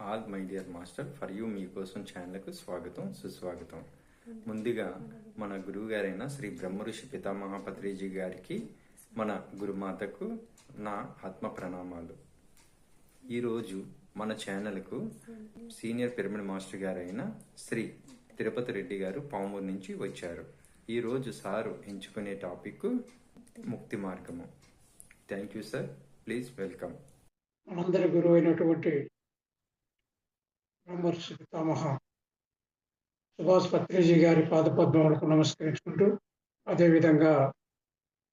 All my dear master for you మీకోసం ఛానల్కు స్వాగతం సుస్వాగతం. ముందుగా మన గురువు గారైన శ్రీ బ్రహ్మఋషి పితామహ పత్రిజీ గారికి, మన గురుమాతకు నా ఆత్మ ప్రణామాలు. ఈరోజు మన ఛానల్కు సీనియర్ పిరమిడ్ మాస్టర్ గారైన శ్రీ తిరుపతి రెడ్డి గారు పామూరు నుంచి వచ్చారు. ఈరోజు సారు ఎంచుకునే టాపిక్ ముక్తి మార్గము. Thank you sir, please welcome. మనందరి గురువు అయినటువంటి బ్రహ్మర్షి పితామహ సుభాష్ పత్రిజీ గారి పాదపద్మములకు నమస్కరించుకుంటూ, అదేవిధంగా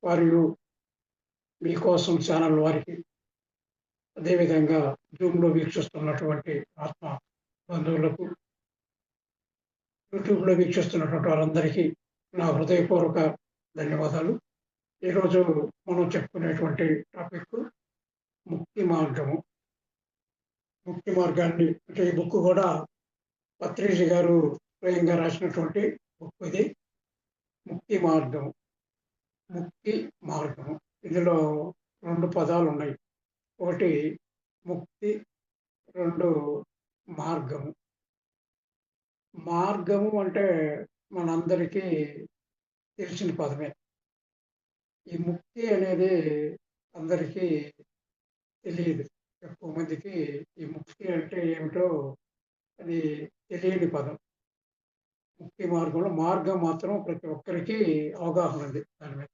వారు మీకోసం ఛానల్ వారికి, అదేవిధంగా జూమ్లో వీక్షిస్తున్నటువంటి ఆత్మ బంధువులకు, యూట్యూబ్లో వీక్షిస్తున్నటువంటి వారందరికీ నా హృదయపూర్వక ధన్యవాదాలు. ఈరోజు మనం చెప్పుకునేటువంటి టాపిక్ ముక్తి మార్గము. ముక్తి మార్గాన్ని అంటే ఈ బుక్ కూడా పత్రిజీ గారు స్వయంగా రాసినటువంటి బుక్ ఇది. ముక్తి మార్గము, ముక్తి మార్గము. ఇందులో రెండు పదాలు ఉన్నాయి. ఒకటి ముక్తి, రెండు మార్గము. మార్గము అంటే మనందరికీ తెలిసిన పదమే. ఈ ముక్తి అనేది అందరికీ తెలియదు. ఎక్కువ మందికి ఈ ముక్తి అంటే ఏమిటో అది తెలియని పదం. ముక్తి మార్గంలో మార్గం మాత్రం ప్రతి ఒక్కరికి అవగాహన ఉంది దాని మీద.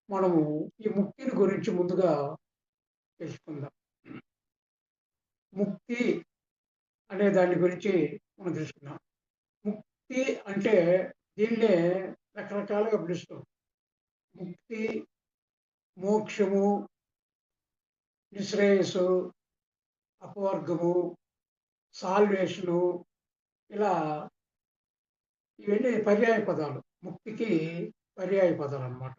మనము ఈ ముక్తిని గురించి ముందుగా తెలుసుకుందాం. ముక్తి అనే దాని గురించి మనం తెలుసుకుందాం. ముక్తి అంటే దీన్నే రకరకాలుగా పిలుస్తాం. ముక్తి, మోక్షము, నిశ్రేయస్సు, అపవర్గము, సాల్వేషను, ఇలా ఇవన్నీ పర్యాయ పదాలు. ముక్తికి పర్యాయ పదాలు అన్నమాట.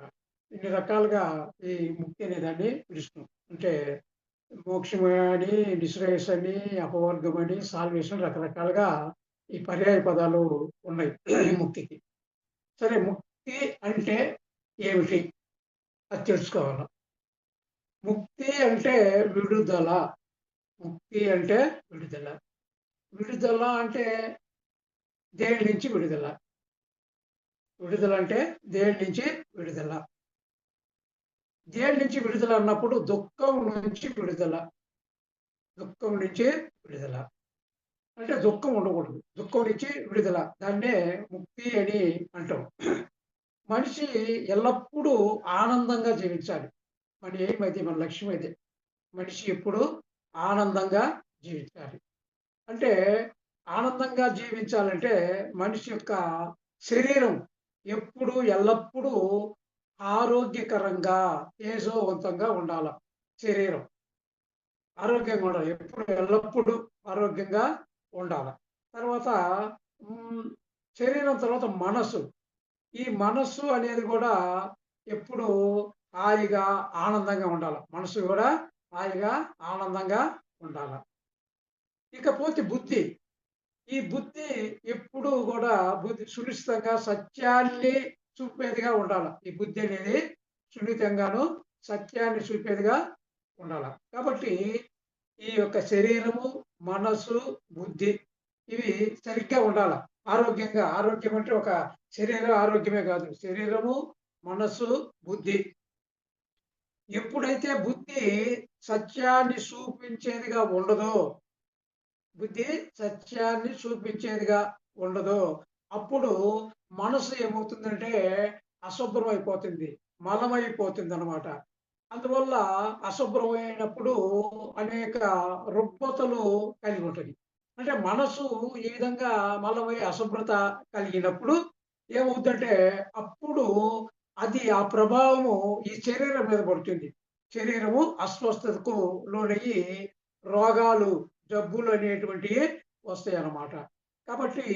ఇన్ని రకాలుగా ఈ ముక్తి అనే దాన్ని పిలుస్తాం. అంటే మోక్షం అని, నిశ్రేయస్ అని, అపవర్గం అని, సాల్వేషన్, రకరకాలుగా ఈ పర్యాయ పదాలు ఉన్నాయి ముక్తికి. సరే, ముక్తి అంటే ఏమిటి అది తెలుసుకోవాలి. ముక్తి అంటే విడుదల. ముక్తి అంటే విడుదల. విడుదల అంటే దేని నుంచి విడుదల? విడుదల అంటే దేని నుంచి విడుదల? దేని నుంచి విడుదల అన్నప్పుడు దుఃఖం నుంచి విడుదల. దుఃఖం నుంచి విడుదల అంటే దుఃఖం ఉండకూడదు. దుఃఖం నుంచి విడుదల, దాన్నే ముక్తి అని అంటాం. మనిషి ఎల్లప్పుడూ ఆనందంగా జీవించాలి. మన ఎయిమ్ అది, మన లక్ష్యం అది. మనిషి ఎప్పుడు ఆనందంగా జీవించాలి. అంటే ఆనందంగా జీవించాలంటే మనిషి యొక్క శరీరం ఎప్పుడు ఎల్లప్పుడూ ఆరోగ్యకరంగా, తేజోవంతంగా ఉండాలి. శరీరం ఆరోగ్యంగా ఉండాలి. ఎప్పుడు ఎల్లప్పుడూ ఆరోగ్యంగా ఉండాలి. తర్వాత శరీరం తర్వాత మనసు. ఈ మనస్సు అనేది కూడా ఎప్పుడు హాయిగా ఆనందంగా ఉండాలి. మనసు కూడా హాయిగా ఆనందంగా ఉండాలి. ఇకపోతే బుద్ధి. ఈ బుద్ధి ఎప్పుడు కూడా బుద్ధి సునిశ్చితంగా సత్యాన్ని చూపేదిగా ఉండాలి. ఈ బుద్ధి అనేది సున్నితంగాను సత్యాన్ని చూపేదిగా ఉండాలి. కాబట్టి ఈ యొక్క శరీరము, మనసు, బుద్ధి ఇవి సరిగ్గా ఉండాలి. ఆరోగ్యంగా. ఆరోగ్యం అంటే ఒక శరీర ఆరోగ్యమే కాదు, శరీరము, మనసు, బుద్ధి. ఎప్పుడైతే బుద్ధి సత్యాన్ని చూపించేదిగా ఉండదో, బుద్ధి సత్యాన్ని చూపించేదిగా ఉండదో, అప్పుడు మనసు ఏమవుతుందంటే అశుభ్రం అయిపోతుంది, మలమైపోతుంది అన్నమాట. అందువల్ల అశుభ్రమైనప్పుడు అనేక రుగ్మతలు కలిగి ఉంటుంది. అంటే మనసు ఈ విధంగా మలమై అశుభ్రత కలిగినప్పుడు ఏమవుతుందంటే అప్పుడు అది ఆ ప్రభావము ఈ శరీరం మీద పడుతుంది. శరీరము అస్వస్థతకు లోనయ్యి రోగాలు, జబ్బులు అనేటువంటివి వస్తాయి అన్నమాట. కాబట్టి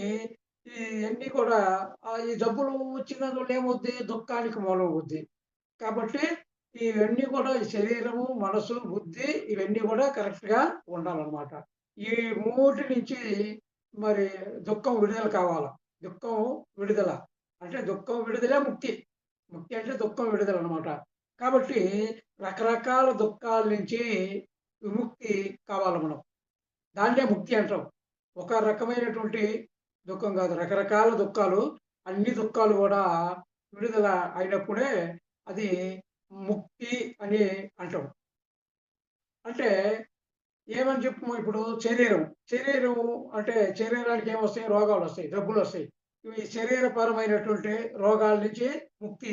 ఇవన్నీ కూడా ఈ జబ్బులు వచ్చినందువల్ల ఏమవుద్ది? దుఃఖానికి మూలం అవుద్ది. కాబట్టి ఇవన్నీ కూడా ఈ శరీరము, మనసు, బుద్ధి ఇవన్నీ కూడా కరెక్ట్‌గా ఉండాలన్నమాట. ఈ మూటి నుంచి మరి దుఃఖం విడుదల కావాల. దుఃఖం విడుదల అంటే దుఃఖం విడుదలే ముక్తి. ముక్తి అంటే దుఃఖం విడుదల అన్నమాట. కాబట్టి రకరకాల దుఃఖాల నుంచి విముక్తి కావాలి మనం. దాన్నే ముక్తి అంటాం. ఒక రకమైనటువంటి దుఃఖం కాదు. రకరకాల దుఃఖాలు, అన్ని దుఃఖాలు గూడా విడుదల అయినప్పుడే అది ముక్తి అని అంటాం. అంటే ఏమని చెప్పుము ఇప్పుడు శరీరం అంటే శరీరానికి ఏమొస్తాయి? రోగాలొస్తాయి, జబ్బులొస్తాయి. ఇవి శరీరపరమైనటువంటి రోగాల నుంచి ముక్తి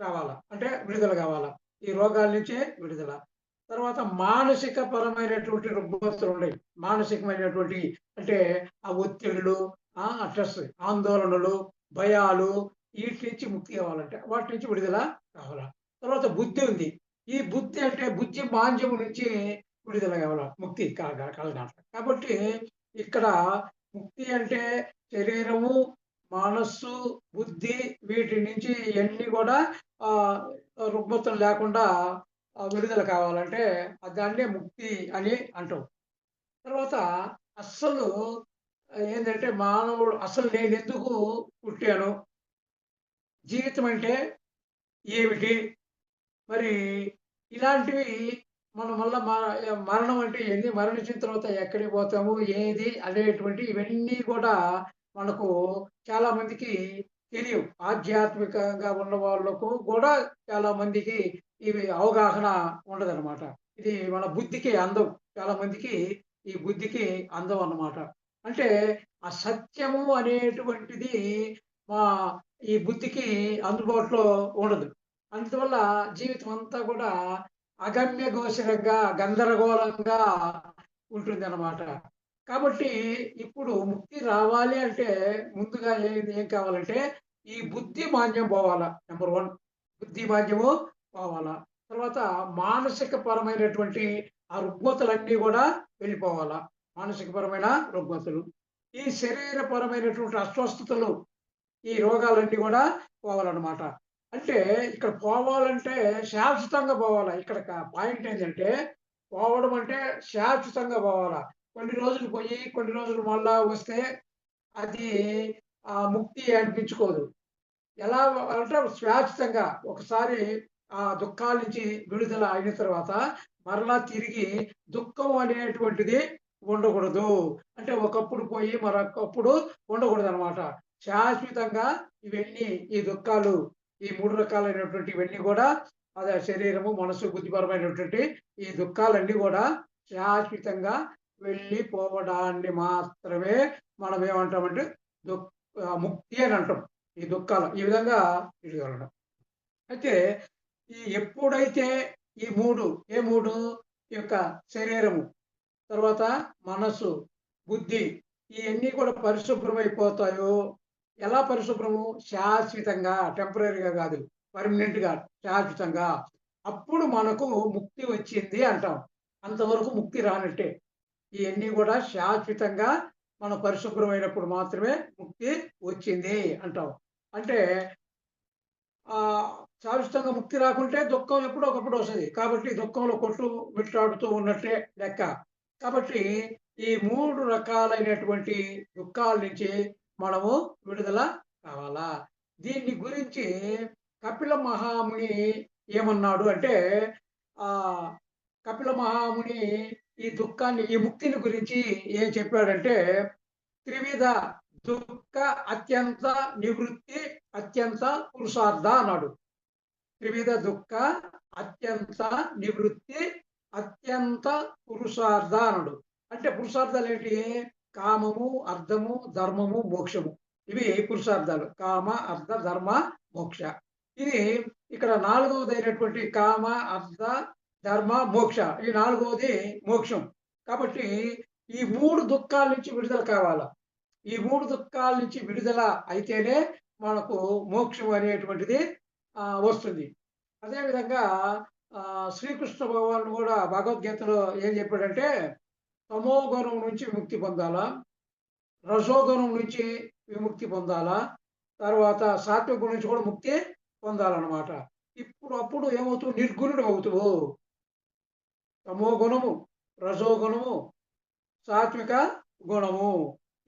రావాలా. అంటే విడుదల గావాలా. ఈ రోగాల నుంచి విడుదల. తర్వాత మానసిక పరమైనటువంటి రుగ్మతులున్నాయి. మానసికమైనటువంటి అంటే ఆ ఒత్తిడులు, స్ట్రెస్, ఆందోళనలు, భయాలు ఈటి నుంచి ముక్తి కావాలంటే వాటి నుంచి విడుదల కావాలా. తర్వాత బుద్ధి ఉంది. ఈ బుద్ధి అంటే బుద్ధి మాంద్యము నుంచి విడుదల కావాలా. ముక్తి కలగాలి. కాబట్టి ఇక్కడ ముక్తి అంటే శరీరము, మనస్సు, బుద్ధి వీటి నుంచి ఇయన్నీ గూడా ఆహ్, రుగ్మతలు లేకుండా విడుదల కావాలంటే దాన్నే ముక్తి అని అంటాం. తర్వాత అస్సలు ఏందంటే మానవుడు అసలు నేనెందుకు పుట్టాను? జీవితం అంటే ఏమిటి? మరి ఇలాంటివి మనం మళ్ళా మరణం అంటే ఏంది? మరణించిన తర్వాత ఎక్కడికి పోతాము? ఏది? అనేటువంటి ఇవన్నీ కూడా మనకు చాలా మందికి తెలియవు. ఆధ్యాత్మికంగా ఉన్న వాళ్ళకు కూడా చాలా మందికి ఇవి అవగాహన ఉండదనమాట. ఇది మన బుద్ధికి అందవు. చాలా మందికి ఈ బుద్ధికి అందవు అన్నమాట. అంటే ఆ సత్యము అనేటువంటిది మా ఈ బుద్ధికి అందుబాటులో ఉండదు. అందువల్ల జీవితం అంతా కూడా అగమ్య గోచరంగా, గందరగోళంగా ఉంటుందన్నమాట. కాబట్టి ఇప్పుడు ముక్తి రావాలి అంటే ముందుగా ఏం కావాలంటే ఈ బుద్ధి మాంద్యం పోవాలా. నంబర్ 1 బుద్ధి మాంద్యము పోవాలా. తర్వాత మానసిక పరమైనటువంటి ఆ రుగ్మతలన్నీ గూడా వెళ్ళిపోవాలా. మానసిక పరమైన రుగ్మతలు. ఈ శరీరపరమైనటువంటి అస్వస్థతలు, ఈ రోగాలన్నీ గూడా పోవాలన్నమాట. అంటే ఇక్కడ పోవాలంటే శాశ్వతంగా పోవాలా. ఇక్కడ పాయింట్ ఏంటంటే పోవడం అంటే శాశ్వతంగా పోవాలా. కొన్ని రోజులు పోయి, కొన్ని రోజులు మళ్ళా వస్తే అది ముక్తి అనిపించుకోదు. ఎలా అంటే శాశ్వతంగా ఒకసారి ఆ దుఃఖాల నుంచి విడుదల అయిన తర్వాత మరలా తిరిగి దుఃఖం అనేటువంటిది ఉండకూడదు. అంటే ఒకప్పుడు పోయి మరొకప్పుడు ఉండకూడదనమాట. శాశ్వతంగా ఇవన్నీ ఈ దుఃఖాలు, ఈ 3 రకాలైనటువంటి ఇవన్నీ గూడా అదే శరీరము, మనసు, బుద్ధిపరమైనటువంటి ఈ దుఃఖాలన్నీ గూడా శాశ్వతంగా వెళ్ళిపోవడాన్ని మాత్రమే మనం ఏమంటామంటే ముక్తి అని అంటాం. ఈ దుఃఖాలు ఈ విధంగా విడగలడం. అయితే ఎప్పుడైతే ఈ 3 ఏ 3 ఈ యొక్క శరీరము, తర్వాత మనస్సు, బుద్ధి ఇయన్నీ కూడా పరిశుభ్రమైపోతాయో, ఎలా పరిశుభ్రము? శాశ్వతంగా, టెంపరరీగా కాదు. పర్మనెంట్‌గా, శాశ్వతంగా. అప్పుడు మనకు ముక్తి వచ్చింది అంటాం. అంతవరకు ముక్తి రానట్టే. ఇయన్నీ గూడా శాశ్వతంగా మనం పరిశుభ్రమైనప్పుడు మాత్రమే ముక్తి వచ్చింది అంటాం. అంటే ఆహ్, శాశ్వతంగా ముక్తి రాకుంటే దుఃఖం ఎప్పుడో ఒకప్పుడు వస్తది. కాబట్టి దుఃఖంలో మిట్టాడుతూ ఉన్నట్టే లెక్క. కాబట్టి ఈ 3 రకాలైనటువంటి దుఃఖాల నుంచి మనము విడుదల కావాలా. దీన్ని గురించి కపిల మహాముని ఏమన్నాడు అంటే ఆహ్, కపిల మహాముని ఈ ముక్తిని గురించి ఏం చెప్పాడంటే త్రివిధ దుఃఖ అత్యంత నివృత్తి అత్యంత పురుషార్థ అన్నాడు. త్రివిధ దుఃఖ అత్యంత నివృత్తి అత్యంత పురుషార్థ అన్నాడు. అంటే పురుషార్థాలేంటి? కామము, అర్థము, ధర్మము, మోక్షము. ఇవి పురుషార్థాలు. కామ, అర్థ, ధర్మ, మోక్ష. ఇది ఇక్కడ నాలుగవదైనటువంటి కామ, అర్థ, ధర్మ, మోక్ష. ఈ నాలుగవది మోక్షం. కాబట్టి ఈ 3 దుఃఖాల నుంచి విడుదల కావాలా. ఈ 3 దుఃఖాల నుంచి విడుదల అయితేనే మనకు మోక్షం అనేటువంటిది వస్తుంది. అదే విధంగా శ్రీకృష్ణ భగవానుడు కూడా భగవద్గీతలో ఏం చెప్పాడంటే, తమోగుణం నుంచి విముక్తి పొందాలా, రజోగుణం నుంచి విముక్తి పొందాలా, తర్వాత సాత్విక గుణం నుంచి కూడా ముక్తి పొందాలన్నమాట. అప్పుడు ఏమవుతావు? నిర్గుణుడు అవుతావు. తమోగుణము, రజోగుణము, సాత్విక గుణము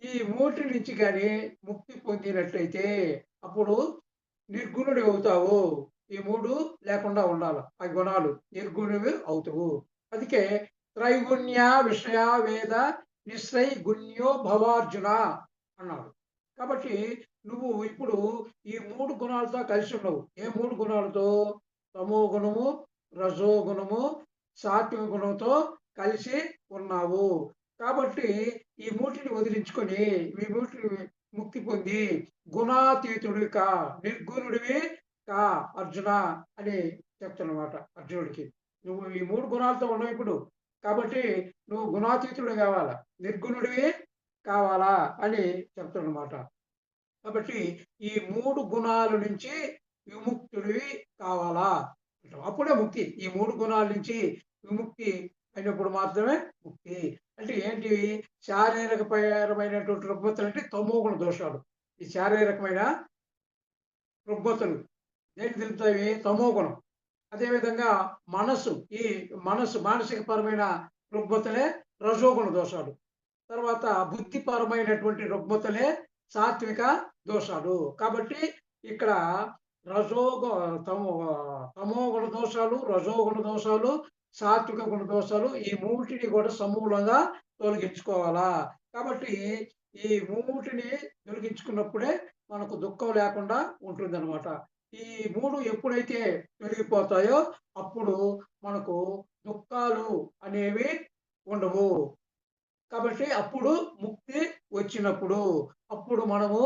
ఈ 3 నుంచి గాని ముక్తి పొందినట్లయితే అప్పుడు నిర్గుణుడు అవుతావు. ఈ 3 లేకుండా ఉండాల. ఆ గుణాలు నిర్గుణుడు అవుతావు. అందుకే త్రైగుణ్య విషయ వేద నిశ్రైగుణ్యో భవార్జున అన్నాడు. కాబట్టి నువ్వు ఇప్పుడు ఈ 3 గుణాలతో కలిసి ఉన్నావు. ఏ 3 గుణాలతో? తమో గుణము, రజో గుణము, సాత్విక గుణంతో కలిసి ఉన్నావు. కాబట్టి ఈ మూటిని వదిలించుకొని ఈ మూటిని ముక్తి పొంది గుణాతీతుడివి కా, నిర్గుణుడివి కా అర్జున అని చెప్తున్నమాట అర్జునుడికి. నువ్వు ఈ 3 గుణాలతో ఉన్నావు ఇప్పుడు. కాబట్టి నువ్వు గుణాతీతుడు కావాలా, నిర్గుణుడివి కావాలా అని చెప్తున్నమాట. కాబట్టి ఈ 3 గుణాల నుంచి విముక్తుడివి కావాలా అంటాం. అప్పుడే ముక్తి. ఈ 3 గుణాల నుంచి విముక్తి అయినప్పుడు మాత్రమే ముక్తి. అంటే ఏంటివి? శారీరకపరమైనటువంటి రుగ్మతలు అంటే తమోగుణ దోషాలు. ఈ శారీరకమైన రుగ్మతలు దేనికి తెలుపుతాయి? తమోగుణం. అదేవిధంగా మనస్సు, ఈ మానసిక పరమైన రుగ్మతలే రజోగుణ దోషాలు. తర్వాత బుద్ధిపరమైనటువంటి రుగ్మతలే సాత్విక దోషాలు. కాబట్టి ఇక్కడ రజోగు తమో తమోగుణ దోషాలు, రజోగుణ దోషాలు, సాత్విక గుణ దోషాలు ఈ మూటిని కూడా సమూలంగా తొలగించుకోవాలా. కాబట్టి ఈ మూటిని తొలగించుకున్నప్పుడే మనకు దుఃఖం లేకుండా ఉంటుందన్నమాట. ఈ 3 ఎప్పుడైతే తొలగిపోతాయో అప్పుడు మనకు దుఃఖాలు అనేవి ఉండవు. కాబట్టి అప్పుడు ముక్తి వచ్చినప్పుడు అప్పుడు మనము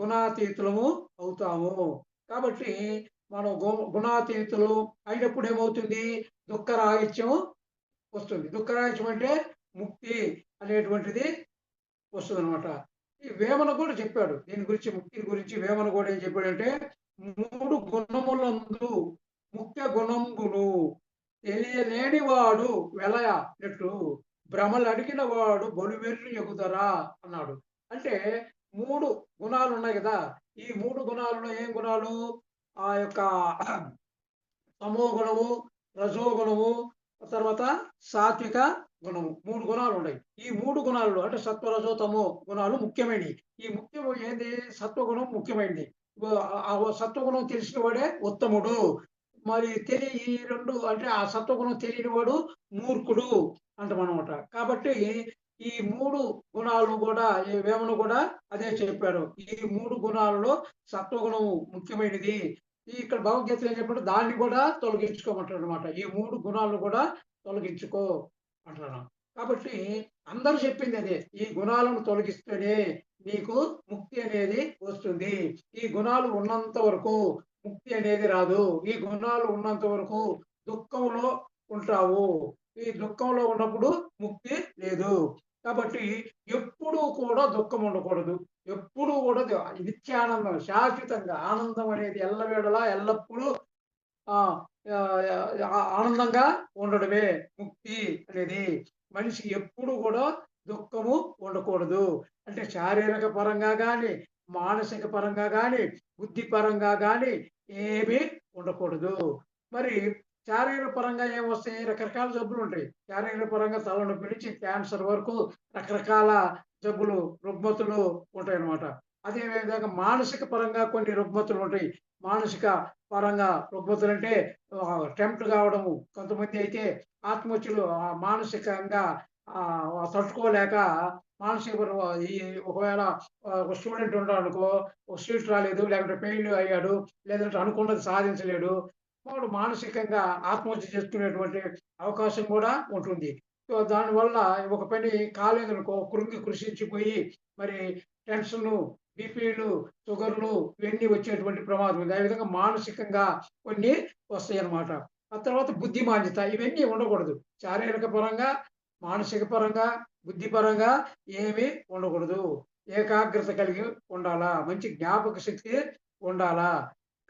గుణాతీతులము అవుతాము. కాబట్టి మనం గుణాతీతులు అయినప్పుడు ఏమవుతుంది? దుఃఖరాహిత్యం వస్తుంది. దుఃఖరాహిత్యం అంటే ముక్తి అనేటువంటిది వస్తుందన్నమాట. ఈ వేమన కూడా చెప్పాడు దీని గురించి, ముక్తి గురించి. వేమన కూడా ఏం చెప్పాడంటే, 3 గుణములందు ముఖ్య గుణంబును తెలియలేని వాడు వెలయ నెట్టు భ్రమలు అడిగిన వాడు బొలివెర్రి ఎగుదరా అన్నాడు. అంటే 3 గుణాలు ఉన్నాయి కదా. ఈ 3 గుణాలలో ఏం గుణాలు? ఆ యొక్క తమో గుణము, రజో గుణము, తర్వాత సాత్విక గుణము. 3 గుణాలు ఉన్నాయి. ఈ 3 గుణాలలో అంటే సత్వ, రజో, తమో గుణాలు ముఖ్యమైనవి. ఈ ముఖ్యము ఏంది? సత్వగుణం ముఖ్యమైనది. ఆ సత్వగుణం తెలిసిన వాడే ఉత్తముడు. మరి ఈ 2 అంటే ఆ సత్వగుణం తెలియని వాడు మూర్ఖుడు అంటామన్నమాట. కాబట్టి ఈ 3 గుణాలు కూడా ఈ వేమన కూడా అదే చెప్పారు. ఈ 3 గుణాలలో సత్వగుణం ముఖ్యమైనది. ఇక్కడ భగవద్గీతలో ఏం చెప్పాడు? దాన్ని కూడా తొలగించుకోమంటాడు అనమాట. ఈ 3 గుణాలను కూడా తొలగించుకో అంటున్నాను. కాబట్టి అందరూ చెప్పింది అదే. ఈ గుణాలను తొలగిస్తేనే నీకు ముక్తి అనేది వస్తుంది. ఈ గుణాలు ఉన్నంత వరకు ముక్తి అనేది రాదు. ఈ గుణాలు ఉన్నంత వరకు దుఃఖంలో ఉంటావు. ఈ దుఃఖంలో ఉన్నప్పుడు ముక్తి లేదు. కాబట్టి ఎప్పుడూ కూడా దుఃఖం ఉండకూడదు. ఎప్పుడూ కూడా నిత్యానందం, శాశ్వతంగా ఆనందం అనేది ఎల్లవేళలా ఎల్లప్పుడూ ఆనందంగా ఉండడమే ముక్తి అనేది. మనిషికి ఎప్పుడు కూడా దుఃఖము ఉండకూడదు. అంటే శారీరక పరంగా కానీ, మానసిక పరంగా కానీ, బుద్ధి పరంగా కానీ ఏమీ ఉండకూడదు. మరి శారీరక పరంగా ఏమొస్తాయి? రకరకాల జబ్బులు ఉంటాయి. శారీరక పరంగా తలనొప్పి నుంచి క్యాన్సర్ వరకు రకరకాల జబ్బులు, రుగ్మతులు ఉంటాయన్నమాట. అదే విధంగా మానసిక పరంగా కొన్ని రుగ్మతులు ఉంటాయి. మానసిక పరంగా రుగ్మతులు అంటే టెంప్ట్ కావడము. కొంతమంది అయితే ఆత్మహత్యలు మానసికంగా తట్టుకోలేక మానసిక ఈ ఒకవేళ ఒక స్టూడెంట్ ఉన్నాడనుకో, ఒక సీట్ రాలేదు, లేకపోతే ఫెయిల్ అయ్యాడు, లేదంటే అనుకున్నది సాధించలేడు, వాడు మానసికంగా ఆత్మహత్య చేసుకునేటువంటి అవకాశం కూడా ఉంటుంది. సో దానివల్ల ఒక పని కాలేదనుకో, కృషించిపోయి మరి టెన్షను, బీపీలు, షుగర్లు ఇవన్నీ వచ్చేటువంటి ప్రమాదం ఉంది. ఆ విధంగా మానసికంగా కొన్ని వస్తాయి అన్నమాట. ఆ తర్వాత బుద్ధిమాంద్యత ఇవన్నీ ఉండకూడదు. శారీరక పరంగా, మానసిక పరంగా, బుద్ధి పరంగా ఏమీ ఉండకూడదు. ఏకాగ్రత కలిగి ఉండాలా, మంచి జ్ఞాపక శక్తి ఉండాలా.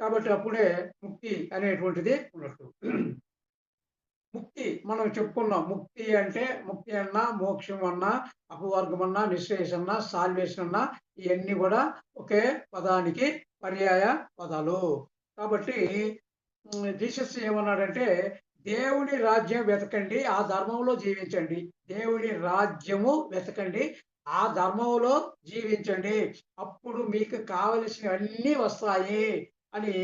కాబట్టి అప్పుడే ముక్తి అనేటువంటిది ఉన్నట్టు. ముక్తి మనం చెప్పుకున్నాం. ముక్తి అంటే ముక్తి అన్నా, మోక్షం అన్నా, అపవర్గం అన్నా, నిశ్రేయస్ అన్నా, సాల్వేషన్ అన్నా ఇవన్నీ కూడా ఒకే పదానికి పర్యాయ పదాలు. కాబట్టి జీసస్ ఏమన్నాడంటే, దేవుని రాజ్యం వెతకండి, ఆ ధర్మంలో జీవించండి. దేవుని రాజ్యము వెతకండి, ఆ ధర్మంలో జీవించండి. అప్పుడు మీకు కావలసినవన్నీ వస్తాయి అని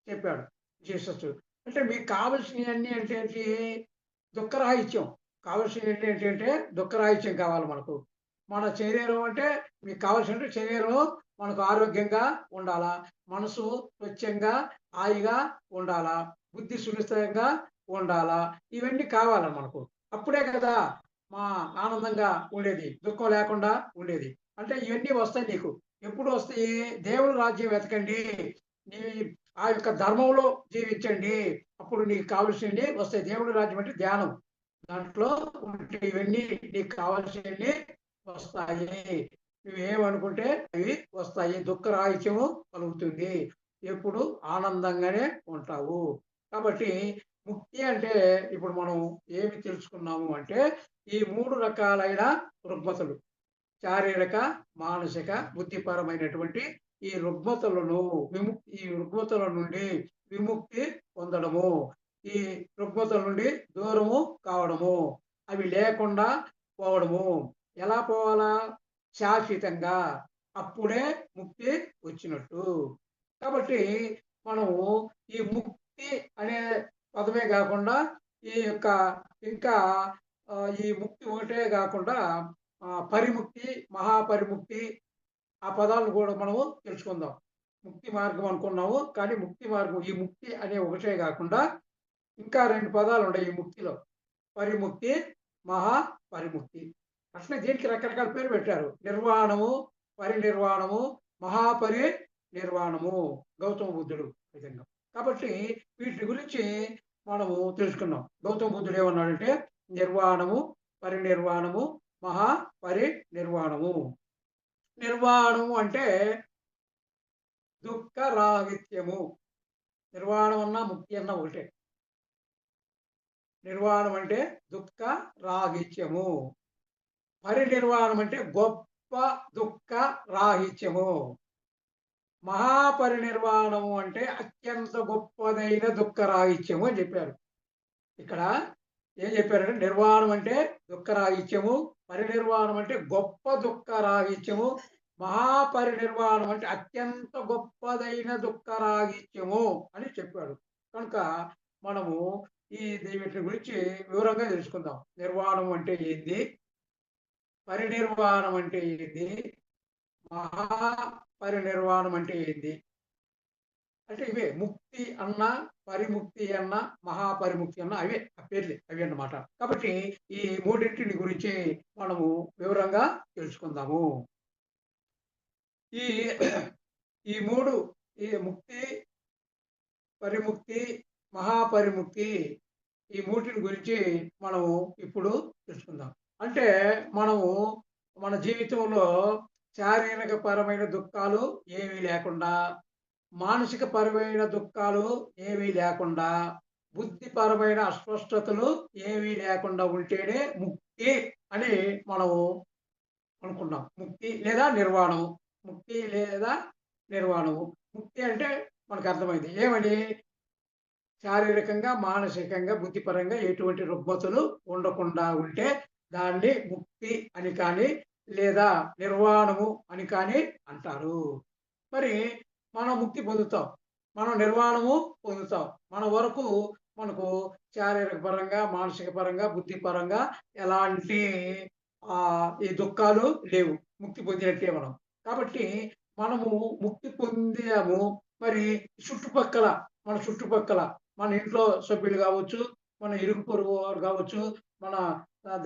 చెప్పాడు జీసస్. అంటే మీకు కావలసినవన్నీ అంటే ఏంటి? దుఃఖరాహిత్యం. కావాల్సిన ఏంటంటే దుఃఖరాహిత్యం కావాలి మనకు. మన శరీరం అంటే మీకు కావాల్సింటే శరీరం మనకు ఆరోగ్యంగా ఉండాలా, మనసు స్వచ్ఛంగా, హాయిగా ఉండాలా, బుద్ధి సునిశ్చితంగా ఉండాలా. ఇవన్నీ కావాలి మనకు. అప్పుడే కదా మా ఆనందంగా ఉండేది. దుఃఖం లేకుండా ఉండేది. అంటే ఇవన్నీ వస్తాయి నీకు. ఎప్పుడు వస్తాయి? దేవుని రాజ్యం వెతకండి. నీ ఆ యొక్క ధర్మంలో జీవించండి. అప్పుడు నీకు కావాల్సినవి వస్తాయి. దేవుని రాజ్యం అంటే ధ్యానం. దాంట్లో ఉంటే ఇవన్నీ నీకు కావాల్సినవి వస్తాయి. నువ్వేమనుకుంటే అవి వస్తాయి. దుఃఖరాహిత్యము కలుగుతుంది. ఎప్పుడు ఆనందంగానే ఉంటావు. కాబట్టి ముక్తి అంటే ఇప్పుడు మనం ఏమి తెలుసుకున్నాము అంటే ఈ 3 రకాలైన రుగ్మతలు. శారీరక, మానసిక, బుద్ధిపరమైనటువంటి ఈ రుగ్మతలను ఈ రుగ్మతల నుండి విముక్తి పొందడము. ఈ రుగ్మతల నుండి దూరము కావడము. అవి లేకుండా పోవడము. ఎలా పోవాలా? శాశ్వతంగా. అప్పుడే ముక్తి వచ్చినట్టు. కాబట్టి మనము ఈ ముక్తి అనే పదమే కాకుండా ఈ యొక్క ఇంకా ఈ ముక్తి ఒకటే కాకుండా పరిముక్తి, మహాపరిముక్తి ఆ పదాలను కూడా మనము తెలుసుకుందాం. ముక్తి మార్గం అనుకున్నాము. కానీ ముక్తి మార్గం ఈ ముక్తి అనే ఒకటే కాకుండా ఇంకా 2 పదాలు ఉన్నాయి ఈ ముక్తిలో. పరిముక్తి, మహాపరిముక్తి. అట్లనే దీనికి రకరకాల పేరు పెట్టారు. నిర్వాణము, పరినిర్వాణము, మహాపరినిర్వాణము. గౌతమ బుద్ధుడు విధంగా. కాబట్టి వీటి గురించి మనము తెలుసుకున్నాం. గౌతమ బుద్ధుడు ఏమన్నాడంటే నిర్వాణము, పరినిర్వాణము, మహాపరినిర్వాణము. నిర్వాణము అంటే దుఃఖరాహిత్యము. నిర్వాణం అన్నా ముక్తి అన్నా ఒకటే. నిర్వాణం అంటే దుఃఖ రాహిత్యము. పరినిర్వాణం అంటే గొప్ప దుఃఖ రాహిత్యము. మహాపరినిర్వాణము అంటే అత్యంత గొప్పదైన దుఃఖ రాహిత్యము అని చెప్పారు. ఇక్కడ ఏం చెప్పారంటే నిర్వాణం అంటే దుఃఖ రాహిత్యము, పరినిర్వాణం అంటే గొప్ప దుఃఖ రాహిత్యము, మహాపరినిర్వాణం అంటే అత్యంత గొప్పదైన దుఃఖ రాహిత్యము అని చెప్పాడు. కనుక మనము వీటి గురించి వివరంగా తెలుసుకుందాం. నిర్వాణం అంటే ఏంది, పరినిర్వాణం అంటే ఏంది, మహాపరినిర్వాణం అంటే ఏంది. అంటే ఇవే ముక్తి అన్న, పరిముక్తి అన్న, మహాపరిముక్తి అన్న అవే పేర్లే అవి అన్నమాట. కాబట్టి ఈ మూడింటిని గురించి మనము వివరంగా తెలుసుకుందాము. ఈ ఈ మూడు ఈ ముక్తి, పరిముక్తి, మహాపరిముక్తి ఈ మూటిని గురించి మనము ఇప్పుడు తెలుసుకుందాం. అంటే మనము మన జీవితంలో శారీరక పరమైన దుఃఖాలు ఏమీ లేకుండా, మానసిక పరమైన దుఃఖాలు ఏమీ లేకుండా, బుద్ధిపరమైన అస్పష్టతలు ఏమీ లేకుండా ఉంటేనే ముక్తి అని మనము అనుకున్నాం. ముక్తి లేదా నిర్వాణము. ముక్తి లేదా నిర్వాణము. ముక్తి అంటే మనకు అర్థమైంది. ఏమని? శారీరకంగా, మానసికంగా, బుద్ధిపరంగా ఎటువంటి రుగ్మతలు ఉండకుండా ఉంటే దాన్ని ముక్తి అని కానీ లేదా నిర్వాణము అని కానీ అంటారు. మరి మనం ముక్తి పొందుతాం, మనం నిర్వాణము పొందుతాం. మన వరకు మనకు శారీరక పరంగా, మానసిక పరంగా, బుద్ధిపరంగా ఎలాంటి ఈ దుఃఖాలు లేవు. ముక్తి పొందినట్టే మనం. కాబట్టి మనము ముక్తి పొందాము. మరి మన చుట్టుపక్కల మన ఇంట్లో సభ్యులు కావచ్చు, మన ఇరుగు పొరుగు వారు కావచ్చు, మన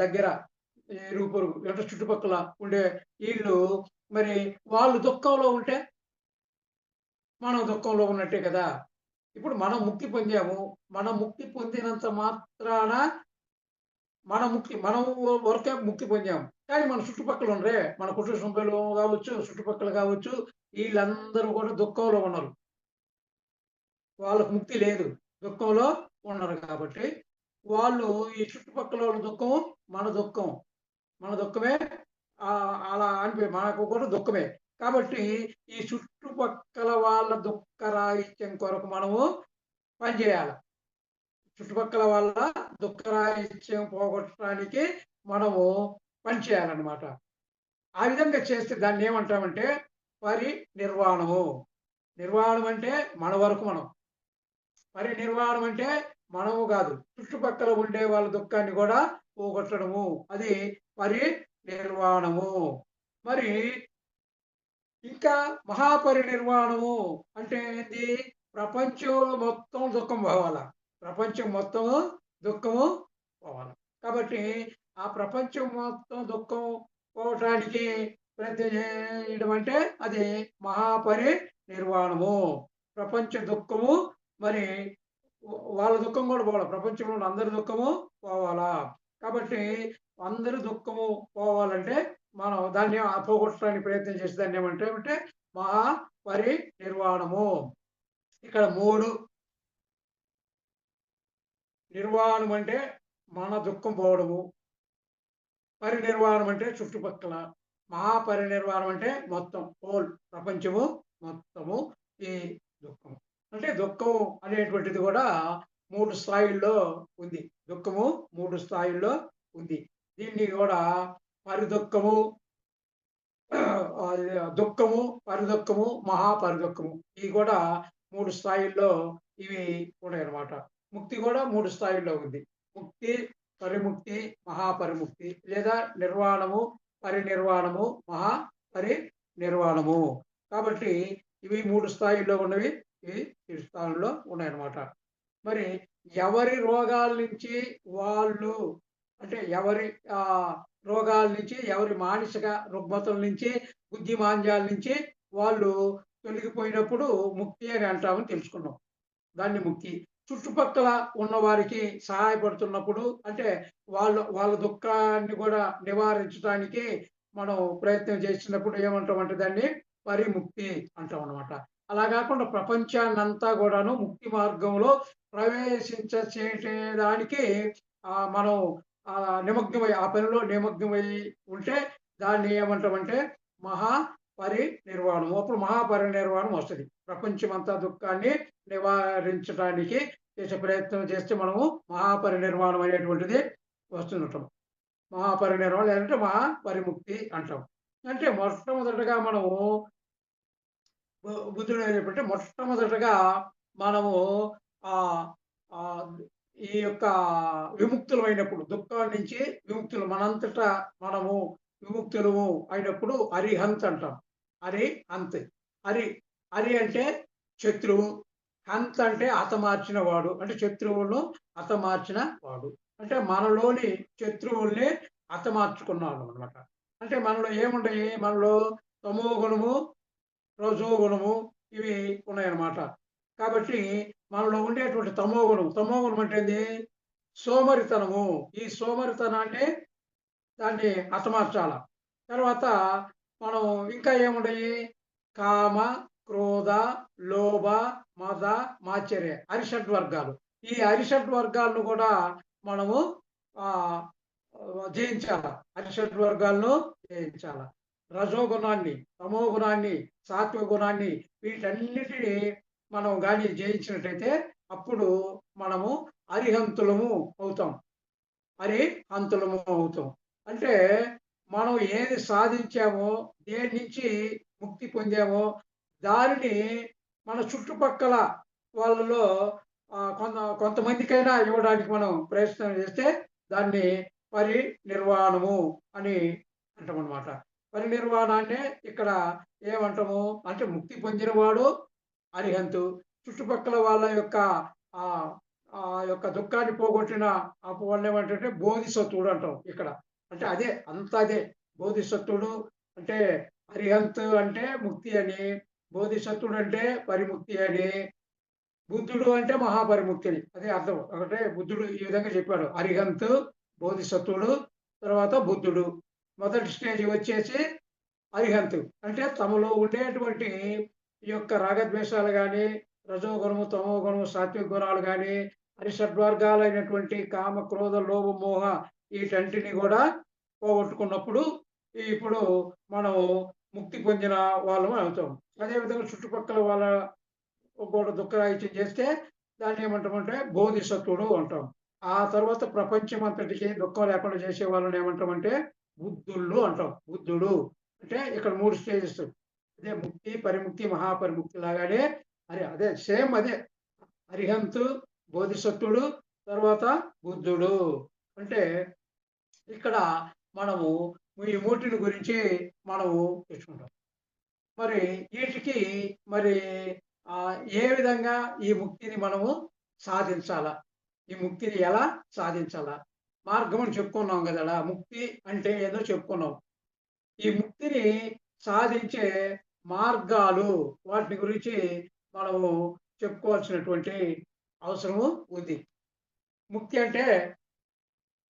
దగ్గర ఇరుగు పొరుగు అంటే చుట్టుపక్కల ఉండే వీళ్ళు మరి వాళ్ళు దుఃఖంలో ఉంటే మనం దుఃఖంలో ఉన్నట్టే కదా. ఇప్పుడు మనం ముక్తి పొందాము. మనం ముక్తి పొందినంత మాత్రాన మనం వరకే ముక్తి పొందాము. కానీ మన చుట్టుపక్కల ఉండరే, మన కుటుంబ సభ్యులు కావచ్చు, చుట్టుపక్కల కావచ్చు, వీళ్ళందరూ కూడా దుఃఖంలో ఉన్నారు. వాళ్ళకు ముక్తి లేదు, దుఃఖంలో ఉన్నారు. కాబట్టి వాళ్ళు ఈ చుట్టుపక్కల వాళ్ళ దుఃఖం మన దుఃఖమే అలా అనిపి మనకు కూడా దుఃఖమే. కాబట్టి ఈ చుట్టుపక్కల వాళ్ళ దుఃఖ రాహిత్యం కొరకు మనము పనిచేయాలి. చుట్టుపక్కల వాళ్ళ దుఃఖ రాహిత్యం పోగొట్టడానికి మనము పనిచేయాలన్నమాట. ఆ విధంగా చేస్తే దాన్ని ఏమంటామంటే పరినిర్వాణము. నిర్వాణం అంటే మన వరకు మనం, పరినిర్వాణం అంటే మనము కాదు, చుట్టుపక్కల ఉండే వాళ్ళ దుఃఖాన్ని కూడా పోగొట్టడము, అది పరినిర్వాణము. మరి ఇంకా మహాపరినిర్వాణము అంటే ఏంది? ప్రపంచంలో మొత్తం దుఃఖం పోవాల, ప్రపంచం మొత్తము దుఃఖము పోవాల. కాబట్టి ఆ ప్రపంచం మొత్తం దుఃఖం పోవటానికి ప్రయత్నం చేయడం అంటే అది మహాపరినిర్వాణము. ప్రపంచ దుఃఖము మరి వాళ్ళ దుఃఖం కూడా పోవాలి, ప్రపంచంలో ఉన్న అందరి దుఃఖము పోవాలా. కాబట్టి అందరి దుఃఖము పోవాలంటే మనం దాన్ని పోగొట్టడానికి ప్రయత్నం చేసి దాన్ని ఏమంటే అంటే మహాపరినిర్వాణము. ఇక్కడ 3 నిర్వాణం అంటే మన దుఃఖం పోవడము, పరినిర్వాణం అంటే చుట్టుపక్కల, మహాపరినిర్వాణం అంటే మొత్తం హోల్ ప్రపంచము మొత్తము ఈ దుఃఖం. అంటే దుఃఖం అనేటువంటిది కూడా 3 స్థాయిల్లో ఉంది. దుఃఖము 3 స్థాయిల్లో ఉంది. దీన్ని కూడా పరిదుఃఖము, దుఃఖము, పరిదుఃఖము, మహాపరిదుఃఖము, ఇవి కూడా 3 స్థాయిల్లో ఇవి ఉన్నాయన్నమాట. ముక్తి కూడా 3 స్థాయిల్లో ఉంది. ముక్తి, పరిముక్తి, మహాపరిముక్తి, లేదా నిర్వాణము, పరినిర్వాణము, మహాపరినిర్వాణము. కాబట్టి ఇవి 3 స్థాయిల్లో ఉన్నవి, ఇవి ఈ స్థానంలో ఉన్నాయన్నమాట. మరి ఎవరి రోగాల నుంచి వాళ్ళు, అంటే ఎవరి రోగాల నుంచి, ఎవరి మానసిక రుగ్మతల నుంచి, బుద్ధి మాంద్యాల నుంచి వాళ్ళు తొలగిపోయినప్పుడు ముక్తి అని అంటామని తెలుసుకున్నాం. దాన్ని ముక్తి. చుట్టుపక్కల ఉన్న వారికి సహాయపడుతున్నప్పుడు, అంటే వాళ్ళ దుఃఖాన్ని కూడా నివారించడానికి మనం ప్రయత్నం చేసినప్పుడు ఏమంటామంటే దాన్ని పరిముక్తి అంటాం అన్నమాట. అలా కాకుండా ప్రపంచాన్నంతా కూడాను ముక్తి మార్గంలో చేయడానికి మనం నిమగ్నమై, ఆ పనిలో నిమగ్నమై ఉంటే దాన్ని ఏమంటామంటే మహాపరినిర్వాణం. అప్పుడు మహాపరినిర్వాణం వస్తుంది. ప్రపంచమంతా దుఃఖాన్ని నివారించడానికి చేసే ప్రయత్నం చేస్తే మనము మహాపరినిర్వాణం అనేటువంటిది వస్తుంటాం. మహాపరినిర్వాణం లేదంటే మహాపరిముక్తి అంటాం. అంటే మొట్టమొదటగా మనము బుద్ధుడు ఏంటంటే మొట్టమొదటగా మనము ఈ యొక్క విముక్తులమైనప్పుడు, దుఃఖం నుంచి విముక్తులు, మనంతటా మనము విముక్తులము అయినప్పుడు అరిహంత్ అంటాం. అరిహంత్. హరి అంటే శత్రువు, హంత్ అంటే హతమార్చిన వాడు, అంటే శత్రువులను హతమార్చిన వాడు. అంటే మనలోని శత్రువుల్ని హతమార్చుకున్నాడు అనమాట. అంటే మనలో ఏముంటాయి? మనలో తమో గుణము, రజో గుణము ఇవి ఉన్నాయన్నమాట. కాబట్టి మనలో ఉండేటువంటి తమో గుణం అంటే ఏంది? సోమరితనము. ఈ సోమరితనాన్ని దాన్ని హతమార్చాల. తర్వాత మనం ఇంకా ఏముంటాయి? కామ, క్రోధ, లోభ, మద, మాత్సర్య, అరిషడ్ వర్గాలు. ఈ అరిషడ్ వర్గాలను కూడా మనము జయించాల. అరిషడ్ వర్గాలను జయించాల. రజోగుణాన్ని, తమో గుణాన్ని, సాత్విక గుణాన్ని, వీటన్నిటిని మనం కానీ జయించినట్టయితే అప్పుడు మనము అరిహంతులము అవుతాం. అరిహంతులము అవుతాం. అంటే మనం ఏది సాధించామో, దేని నుంచి ముక్తి పొందామో దానిని మన చుట్టుపక్కల వాళ్ళలో కొంతమందికైనా ఇవ్వడానికి మనం ప్రయత్నం చేస్తే దాన్ని పరినిర్వాణము అని అంటామన్నమాట. పరినిర్వాణాన్ని ఇక్కడ ఏమంటాము అంటే ముక్తి పొందినవాడు అరిహంతు, చుట్టుపక్కల వాళ్ళ యొక్క యొక్క దుఃఖాన్ని పోగొట్టిన వాళ్ళు ఏమంటే బోధిసత్వుడు అంటాం ఇక్కడ. అంటే అదే, అంత అదే బోధిసత్వుడు అంటే. అరిహంత్ అంటే ముక్తి అని, బోధిసత్వుడు అంటే పరిముక్తి అని, బుద్ధుడు అంటే మహాపరిముక్తి అని, అదే అర్థం. ఒకటే బుద్ధుడు ఈ విధంగా చెప్పాడు. అరిహంత్, బోధిసత్వుడు, తర్వాత బుద్ధుడు. మొదటి స్టేజ్ వచ్చేసి అరిహంతు. అంటే తమలో ఉండేటువంటి ఈ యొక్క రాగద్వేషాలు కానీ, రజోగుణము, తమో గుణము, సాత్విక గుణాలు కానీ, అరిషడ్వర్గాలైనటువంటి కామ, క్రోధ, లోభ, మోహ వీటంటిని కూడా పోగొట్టుకున్నప్పుడు ఇప్పుడు మనం ముక్తి పొందిన వాళ్ళము అవుతాం. అదేవిధంగా చుట్టుపక్కల వాళ్ళ కూడా దుఃఖరాహిత్యం చేస్తే దాన్ని ఏమంటామంటే బోధిసత్వుడు అంటాం. ఆ తర్వాత ప్రపంచం అంతటికి దుఃఖం లేకుండా చేసే వాళ్ళని ఏమంటామంటే బుద్ధుళ్ళు అంటాం. బుద్ధుడు అంటే ఇక్కడ 3 స్టేజెస్. అదే ముక్తి, పరిముక్తి, మహాపరిముక్తి లాగానే అదే సేమ్ అదే. అరిహంతు, బోధిసత్వుడు, తర్వాత బుద్ధుడు. అంటే ఇక్కడ మనము ఈ మూటిని గురించి మనము తెచ్చుకుంటాం. మరి వీటికి మరి ఏ విధంగా ఈ ముక్తిని మనము సాధించాలా? ఈ ముక్తిని ఎలా సాధించాలా? మార్గం అని చెప్పుకున్నాం గదడా! ముక్తి అంటే ఏదో చెప్పుకున్నాం. ఈ ముక్తిని సాధించే మార్గాలు వాటిని గురించి మనము చెప్పుకోవాల్సినటువంటి అవసరము ఉంది. ముక్తి అంటే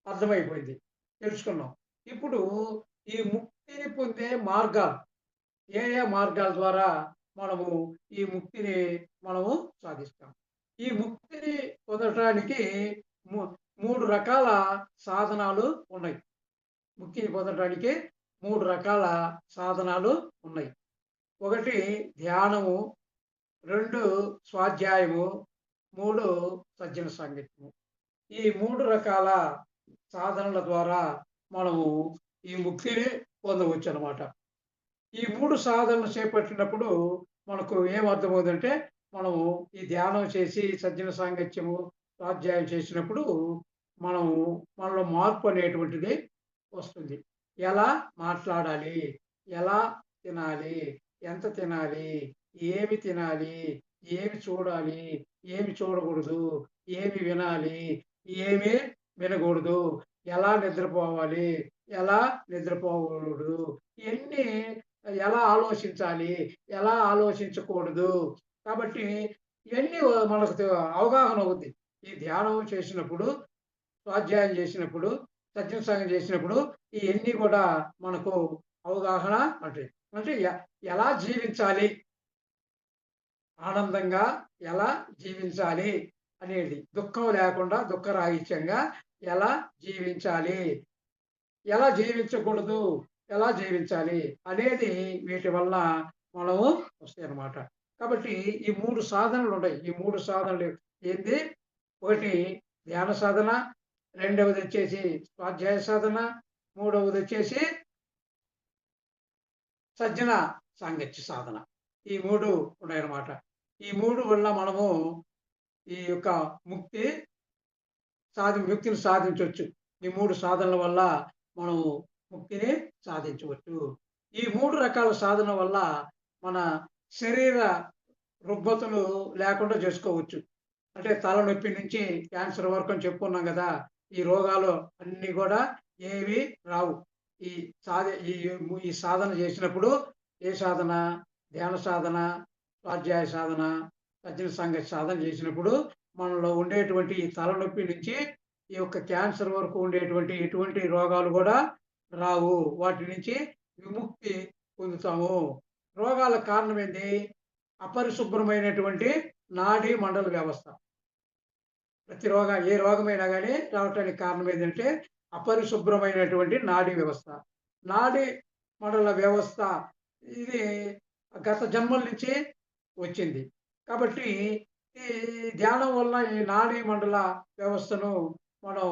అర్థమైపోయింది. తెలుసుకున్నాం. ఇప్పుడు ఈ ముక్తిని పొందే మార్గాలు ఏ మార్గాల ద్వారా మనము ఈ ముక్తిని మనము సాధిస్తాం. ఈ ముక్తిని పొందటానికి ము 3 రకాల సాధనాలు ఉన్నాయి. ముక్తిని పొందటానికి 3 రకాల సాధనాలు ఉన్నాయి. ఒకటి ధ్యానము, 2 స్వాధ్యాయము, 3 సజ్జన సాంగత్యము. ఈ 3 రకాల సాధనల ద్వారా మనము ఈ ముక్తిని పొందవచ్చనమాట. ఈ 3 సాధనలు చేపట్టినప్పుడు మనకు ఏమర్థమవుతుందంటే, మనము ఈ ధ్యానం చేసి సజ్జన సాంగత్యము, స్వాధ్యాయం చేసినప్పుడు మనము మనలో మార్పు అనేటువంటిది వస్తుంది. ఎలా మాట్లాడాలి? ఎలా తినాలి? ఎంత తినాలి? ఏమి తినాలి? ఏమి చూడాలి? ఏమి చూడకూడదు? ఏమి వినాలి? ఏమి వినకూడదు? ఎలా నిద్రపోవాలి? ఎలా నిద్రపోకూడదు? ఇయన్నీ ఎలా ఆలోచించాలి? ఎలా ఆలోచించకూడదు? కాబట్టి ఇయన్నీ మనకు అవగాహన అవుద్ది. ఈ ధ్యానం చేసినప్పుడు, స్వాధ్యాయం చేసినప్పుడు, సజ్జన సంగం చేసినప్పుడు ఇయన్నీ కూడా మనకు అవగాహన ఉంటాయి. అంటే ఎలా జీవించాలి? ఆనందంగా ఎలా జీవించాలి అనేది. దుఃఖం లేకుండా దుఃఖరాహిత్యంగా ఎలా జీవించాలి? ఎలా జీవించకూడదు? ఎలా జీవించాలి? అనేది వీటి వలన మనము వస్తాయన్నమాట. కాబట్టి ఈ 3 సాధనలుంటాయి. ఈ 3 సాధనలు ఏంది? ఒకటి ధ్యాన సాధన, రెండవదొచ్చేసి స్వాధ్యాయ సాధన, మూడవదొచ్చేసి సజ్జన సాంగత్య సాధన. ఈ 3 ఉన్నాయన్నమాట. ఈ 3 వల్ల మనము ఈ యొక్క ముక్తిని సాధించొచ్చు. ఈ 3 సాధనల వల్ల మనము ముక్తిని సాధించవచ్చు. ఈ 3 రకాల సాధన వల్ల మన శరీర రుగ్మతలు లేకుండా చేసుకోవచ్చు. అంటే తలనొప్పి నుంచి క్యాన్సర్ వరకు అని చెప్పుకున్నాం గదా! ఈ రోగాలు అన్నీ గూడా ఏవి రావు. ఈ ఈ సాధన చేసినప్పుడు ఏ సాధన? ధ్యాన సాధన, స్వాధ్యాయ సాధన, సజ్జన సంగతి సాధన చేసినప్పుడు మనలో ఉండేటువంటి ఈ తలనొప్పి నుంచి ఈ యొక్క క్యాన్సర్ వరకు ఉండేటువంటి ఎటువంటి రోగాలు గూడా రావు. వాటి నుంచి విముక్తి పొందుతాము. రోగాలకు కారణం ఏంది? అపరిశుభ్రమైనటువంటి నాడీ మండల వ్యవస్థ. ఏ రోగమైనా గానీ రావటానికి కారణం ఏంటంటే అపరిశుభ్రమైనటువంటి నాడీ వ్యవస్థ. నాడీ మండల వ్యవస్థ ఇది గత జన్మల నుంచి వచ్చింది. కాబట్టి ఈ ధ్యానం వల్ల ఈ నాడీ మండల వ్యవస్థను మనం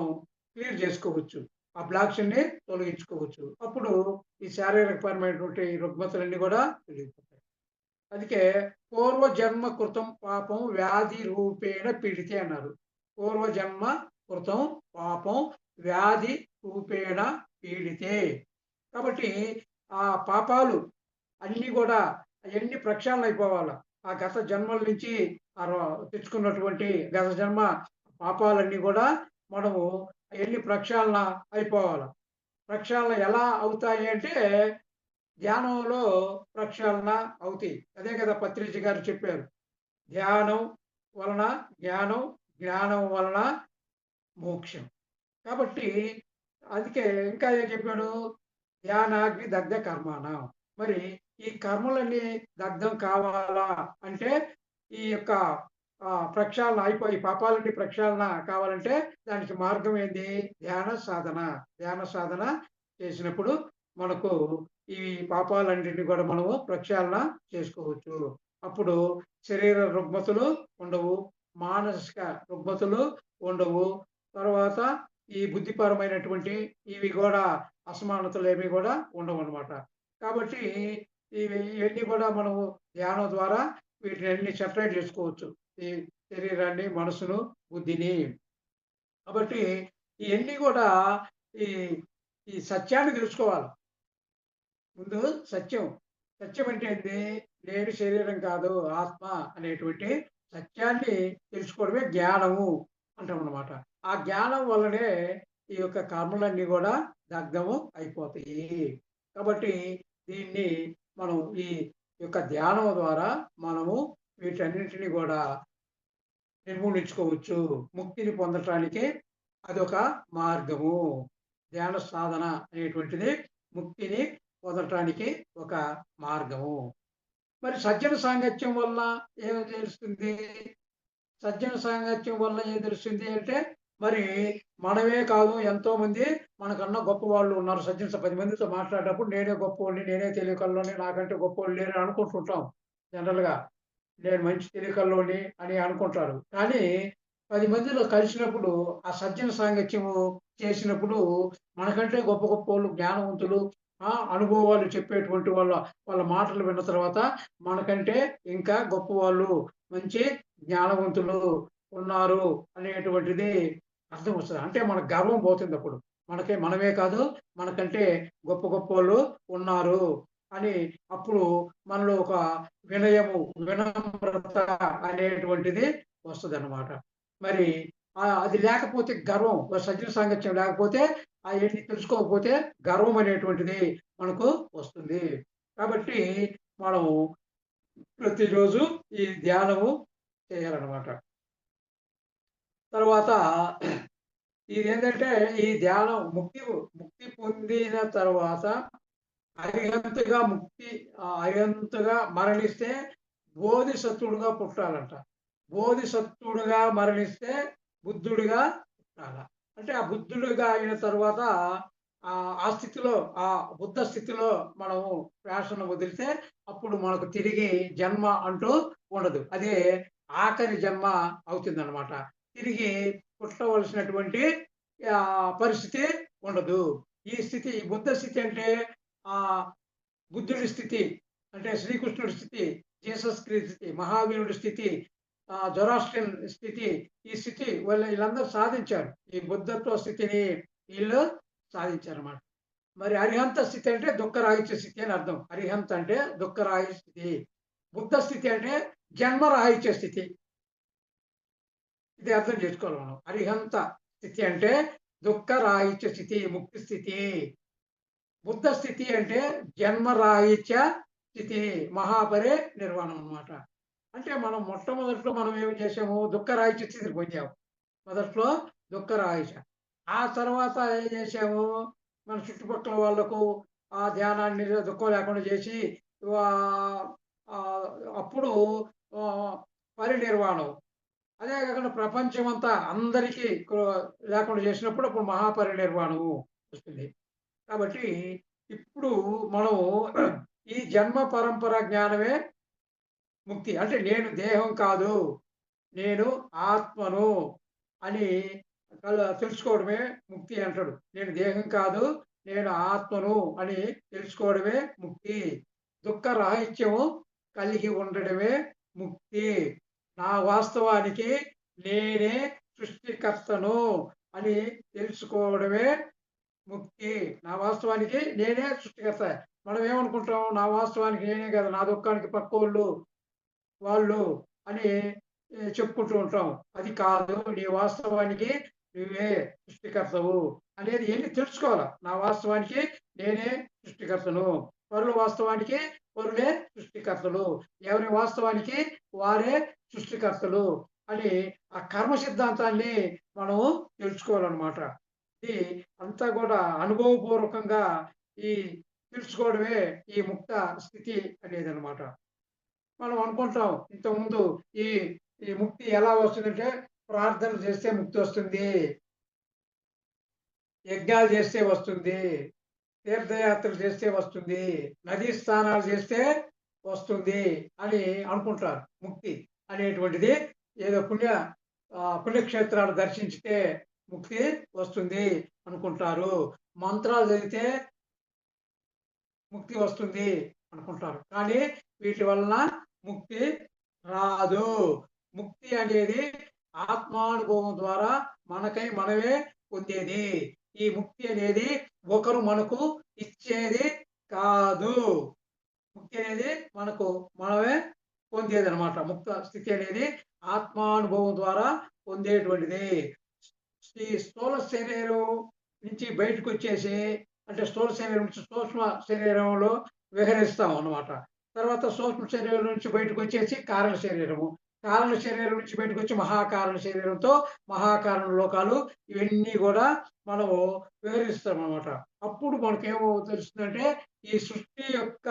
క్లియర్ చేసుకోవచ్చు. ఆ బ్లాక్స్‌ని తొలగించుకోవచ్చు. అప్పుడు ఈ శారీరకపరమైనటువంటి రుగ్మతలన్నీ కూడా తొలగిపోతాయి. అందుకే పూర్వజన్మ కృతం పాపం వ్యాధి రూపేణ పీడితే అన్నారు. పూర్వజన్మ కృతం పాపం వ్యాధి రూపేణ పీడితే. కాబట్టి ఆ పాపాలు అన్నీ కూడా అయన్నీ ప్రక్షాళన అయిపోవాల. ఆ గత జన్మల నుంచి తెచ్చుకున్నటువంటి గత జన్మ పాపాలన్నీ కూడా మనము అయన్నీ ప్రక్షాళన అయిపోవాల. ప్రక్షాళన ఎలా అవుతాయి అంటే ధ్యానంలో ప్రక్షాళన అవుతాయి. అదే కదా పత్రిజీ గారు చెప్పారు. ధ్యానం వలన జ్ఞానం, జ్ఞానం వలన మోక్షం. కాబట్టి అందుకే ఇంకా ఏం చెప్పాడు? ధ్యానాగ్ని దగ్ధ కర్మాణం. మరి ఈ కర్మలన్నీ దగ్ధం కావాలా అంటే ఈ యొక్క ప్రక్షాళన అయిపోయి పాపాలన్నీ ప్రక్షాళన కావాలంటే దానికి మార్గం ఏంది? ధ్యాన సాధన. ధ్యాన సాధన చేసినప్పుడు మనకు ఈ పాపాలన్నిటిని కూడా మనము ప్రక్షాళన చేసుకోవచ్చు. అప్పుడు శరీర రుగ్మతలు ఉండవు. మానసిక రుగ్మతలు ఉండవు. తర్వాత ఈ బుద్ధిపరమైనటువంటి ఇవి కూడా అసమానతలేవి కూడా ఉండవన్నమాట. కాబట్టి ఇవన్నీ కూడా మనము ధ్యానం ద్వారా వీటిని అన్ని సెపరేట్ చేసుకోవచ్చు. ఈ శరీరాన్ని, మనసును, బుద్ధిని. కాబట్టి ఇవన్నీ కూడా ఈ ఈ సత్యాన్ని తెలుసుకోవాలి. ముందు సత్యం. సత్యం అంటే ఏంటి? నేను శరీరం కాదు, ఆత్మ అనేటువంటి సత్యాన్ని తెలుసుకోవడమే జ్ఞానము అంటామనమాట. ఆ జ్ఞానం వల్లనే ఈ యొక్క కర్మలన్నీ గూడా దగ్ధము అయిపోతాయి. కాబట్టి దీన్ని మనం ఈ యొక్క ధ్యానం ద్వారా మనము వీటన్నిటిని గూడా నిర్మూలించుకోవచ్చు. ముక్తిని పొందటానికి అదొక మార్గము. ధ్యాన సాధన అనేటువంటిది ముక్తిని పొందటానికి ఒక మార్గము. మరి సజ్జన సాంగత్యం వల్ల ఏమి తెలుస్తుంది? సజ్జన సాంగత్యం వల్ల ఏం తెలుస్తుంది అంటే, మరి మనమే కాదు ఎంతోమంది మనకన్నా గొప్పవాళ్ళు ఉన్నారు. 10 మందితో మాట్లాడేటప్పుడు నేనే గొప్పోడిని, నేనే తెలివికల్లోని, నాకంటే గొప్పోళ్ళు లేరని అనుకుంటుంటాం జనరల్‌గా. నేను మంచి తెలివికల్లోని అని అనుకుంటారు. కానీ 10 మందిలో కలిసినప్పుడు ఆ సజ్జన సాంగత్యము చేసినప్పుడు మనకంటే గొప్ప గొప్పోళ్ళు జ్ఞానవంతులు, అనుభవాలు చెప్పేటువంటి వాళ్ళ మాటలు విన్న తర్వాత మనకంటే ఇంకా గొప్పవాళ్ళు, మంచి జ్ఞానవంతులు ఉన్నారు అనేటువంటిది అర్థమొస్తది. అంటే మన గర్వం పోతుందప్పుడు. మనమే కాదు, మనకంటే గొప్ప గొప్పోళ్ళు ఉన్నారు అని అప్పుడు మనలో ఒక వినయము, వినమ్రత అనేటువంటిది వస్తదనమాట. మరి అది లేకపోతే గర్వం, సజ్జన సాంగత్యం లేకపోతే అయన్నీ తెలుసుకోకపోతే గర్వం అనేటువంటిది మనకు వస్తుంది. కాబట్టి మనం ప్రతిరోజు ఈ ధ్యానము చేయాలనమాట. తర్వాత ఇదేంటంటే ఈ ధ్యానం ముక్తి పొందిన తర్వాత అరిహంతుగా మరణిస్తే బోధిసత్వుడుగా పుట్టాలంట. బోధిసత్వుడుగా మరణిస్తే బుద్ధుడిగా పుట్టాల. అంటే ఆ బుద్ధుడిగా అయిన తర్వాత ఆ స్థితిలో, ఆ బుద్ధ స్థితిలో మనము శ్వాసను వదిలితే అప్పుడు మనకు తిరిగి జన్మ అంటూ ఉండదు. అదే ఆఖరి జన్మ అవుతుందన్నమాట. తిరిగి పుట్టవలసినటువంటి పరిస్థితి ఉండదు. ఈ బుద్ధ స్థితి అంటే ఆహ్, బుద్ధుడి స్థితి, అంటే శ్రీకృష్ణుడి స్థితి, జీసస్ క్రీస్తు స్థితి, మహావీరుడి స్థితి, జొరాస్ట్రియన్ స్థితి, ఈ స్థితి వీళ్ళందరూ సాధించారు. ఈ బుద్ధత్వ స్థితిని వీళ్ళు సాధించారన్నమాట. మరి అరిహంత స్థితి అంటే దుఃఖరాహిత్య స్థితి అని అర్థం. అరిహంత అంటే దుఃఖరాహిత్య స్థితి. బుద్ధ స్థితి అంటే జన్మరాహిత్య స్థితి. ఇది అర్థం చేసుకోవాలి మనం. అరిహంత స్థితి అంటే దుఃఖరాహిత్య స్థితి, ముక్తి స్థితి. బుద్ధ స్థితి అంటే జన్మరాహిత్య స్థితి, మహాపరి నిర్వాణం అన్నమాట. అంటే మనం మొట్టమొదట్లో మనం ఏమి చేసాము? దుఃఖరాహిత్య స్థితిని పొందాము. మొదట్లో దుఃఖరాహిత్య. ఆ తర్వాత ఏం చేసాము? మన చుట్టుపక్కల వాళ్ళకు ఆ ధ్యానాన్ని దుఃఖం లేకుండా చేసి ఆహ్, ఆహ్, అప్పుడు పరినిర్వాణం. అదే కాకుండా ప్రపంచమంతా అందరికీ లేకుండా చేసినప్పుడు అప్పుడు మహాపరినిర్వాణము వస్తుంది. కాబట్టి ఇప్పుడు మనం ఈ జన్మ పరంపర జ్ఞానమే ముక్తి. అంటే నేను దేహం కాదు, నేను ఆత్మను అని తెలుసుకోవడమే ముక్తి అంటాడు. నేను దేహం కాదు, నేను ఆత్మను అని తెలుసుకోవడమే ముక్తి. దుఃఖ రాహిత్యము కలిగి ఉండడమే ముక్తి. నా వాస్తవానికి నేనే సృష్టికర్తను అని తెలుసుకోవడమే ముక్తి. నా వాస్తవానికి నేనే సృష్టికర్త. మనం ఏమనుకుంటాం? నా వాస్తవానికి నేనే కదా! నా దుఃఖానికి పక్కోళ్ళు, వాళ్ళు అని చెప్పుకుంటూ ఉంటాం. అది కాదు. నీ వాస్తవానికి నువ్వే సృష్టికర్తవు అనేది ఎళ్లి తెలుసుకోవాల. నా వాస్తవానికి నేనే సృష్టికర్తను. పరుల వాస్తవానికి పరులే సృష్టికర్తలు. ఎవరి వాస్తవానికి వారే సృష్టికర్తలు అని ఆ కర్మ సిద్ధాంతాన్ని మనం తెలుసుకోవాలనమాట. ఇది అంతా కూడా అనుభవపూర్వకంగా ఈ తెలుసుకోవడమే ఈ ముక్త స్థితి అనేదనమాట. మనం అనుకుంటాం ఇంతకుముందు ఈ ఈ ముక్తి ఎలా వస్తుందంటే ప్రార్థన చేస్తే ముక్తి వస్తుంది. యజ్ఞాలు చేస్తే వస్తుంది. తీర్థయాత్రలు చేస్తే వస్తుంది. నదీ స్నానాలు చేస్తే వస్తుంది అని అనుకుంటారు. ముక్తి అనేటువంటిది ఏదో పుణ్యక్షేత్రాలు దర్శించితే ముక్తి వస్తుంది అనుకుంటారు. మంత్రాలు చదివితే ముక్తి వస్తుంది అనుకుంటారు. కానీ వీటి వలన ముక్తి రాదు. ముక్తి అనేది ఆత్మానుభవం ద్వారా మనకై మనమే పొందేది. ఈ ముక్తి అనేది ఒకరు మనకు ఇచ్చేది కాదు. ముక్తి అనేది మనకు మనమే పొందేదనమాట. ముక్త స్థితి అనేది ఆత్మానుభవం ద్వారా పొందేటువంటిది. ఈ స్థూల శరీరం నుంచి బయటకొచ్చేసి అంటే స్థూల శరీరం నుంచి సూక్ష్మ శరీరంలో విహరిస్తాం అన్నమాట. తర్వాత సూక్ష్మ శరీరం నుంచి బయటకొచ్చేసి కారణ శరీరము. కారణ శరీరం నుంచి బయటకొచ్చి మహాకారణ శరీరంతో మహాకారణ లోకాలు ఇవన్నీ గూడా మనము వివరిస్తామనమాట. అప్పుడు మనకేమో తెలుస్తుందంటే ఈ సృష్టి యొక్క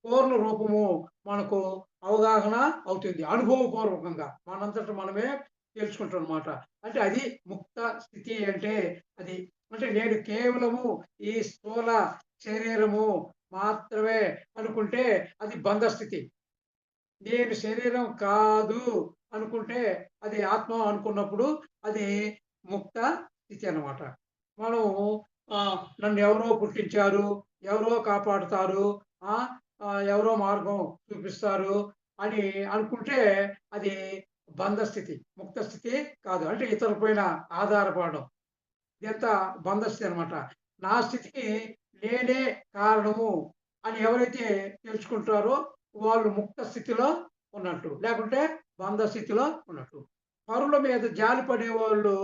పూర్ణ రూపము మనకు అవగాహన అవుతుంది. అనుభవపూర్వకంగా మనంతట మనమే తెలుసుకుంటామనమాట. అంటే అది ముక్త స్థితి అంటే అది. అంటే నేను కేవలము ఈ స్థూల శరీరము మాత్రమే అనుకుంటే అది బంధ స్థితి. నేను శరీరం కాదు అనుకుంటే అది ఆత్మ అనుకున్నప్పుడు అది ముక్త స్థితి అన్నమాట. మనం నన్ను ఎవరో పుట్టించారు, ఎవరో కాపాడుతారు, ఆహ్, ఎవరో మార్గం చూపిస్తారు అని అనుకుంటే అది బంధ స్థితి. ముక్త స్థితి కాదు. అంటే ఇతరుల పైన ఆధారపడడం. ఇదంతా బంధ స్థితి అన్నమాట. నా స్థితికి నేనే కారణము అని ఎవరైతే తెలుసుకుంటారో వాళ్ళు ముక్త స్థితిలో ఉన్నట్టు. లేకుంటే బంధ స్థితిలో ఉన్నట్టు. పరుల మీద జాలి పడేవాళ్ళు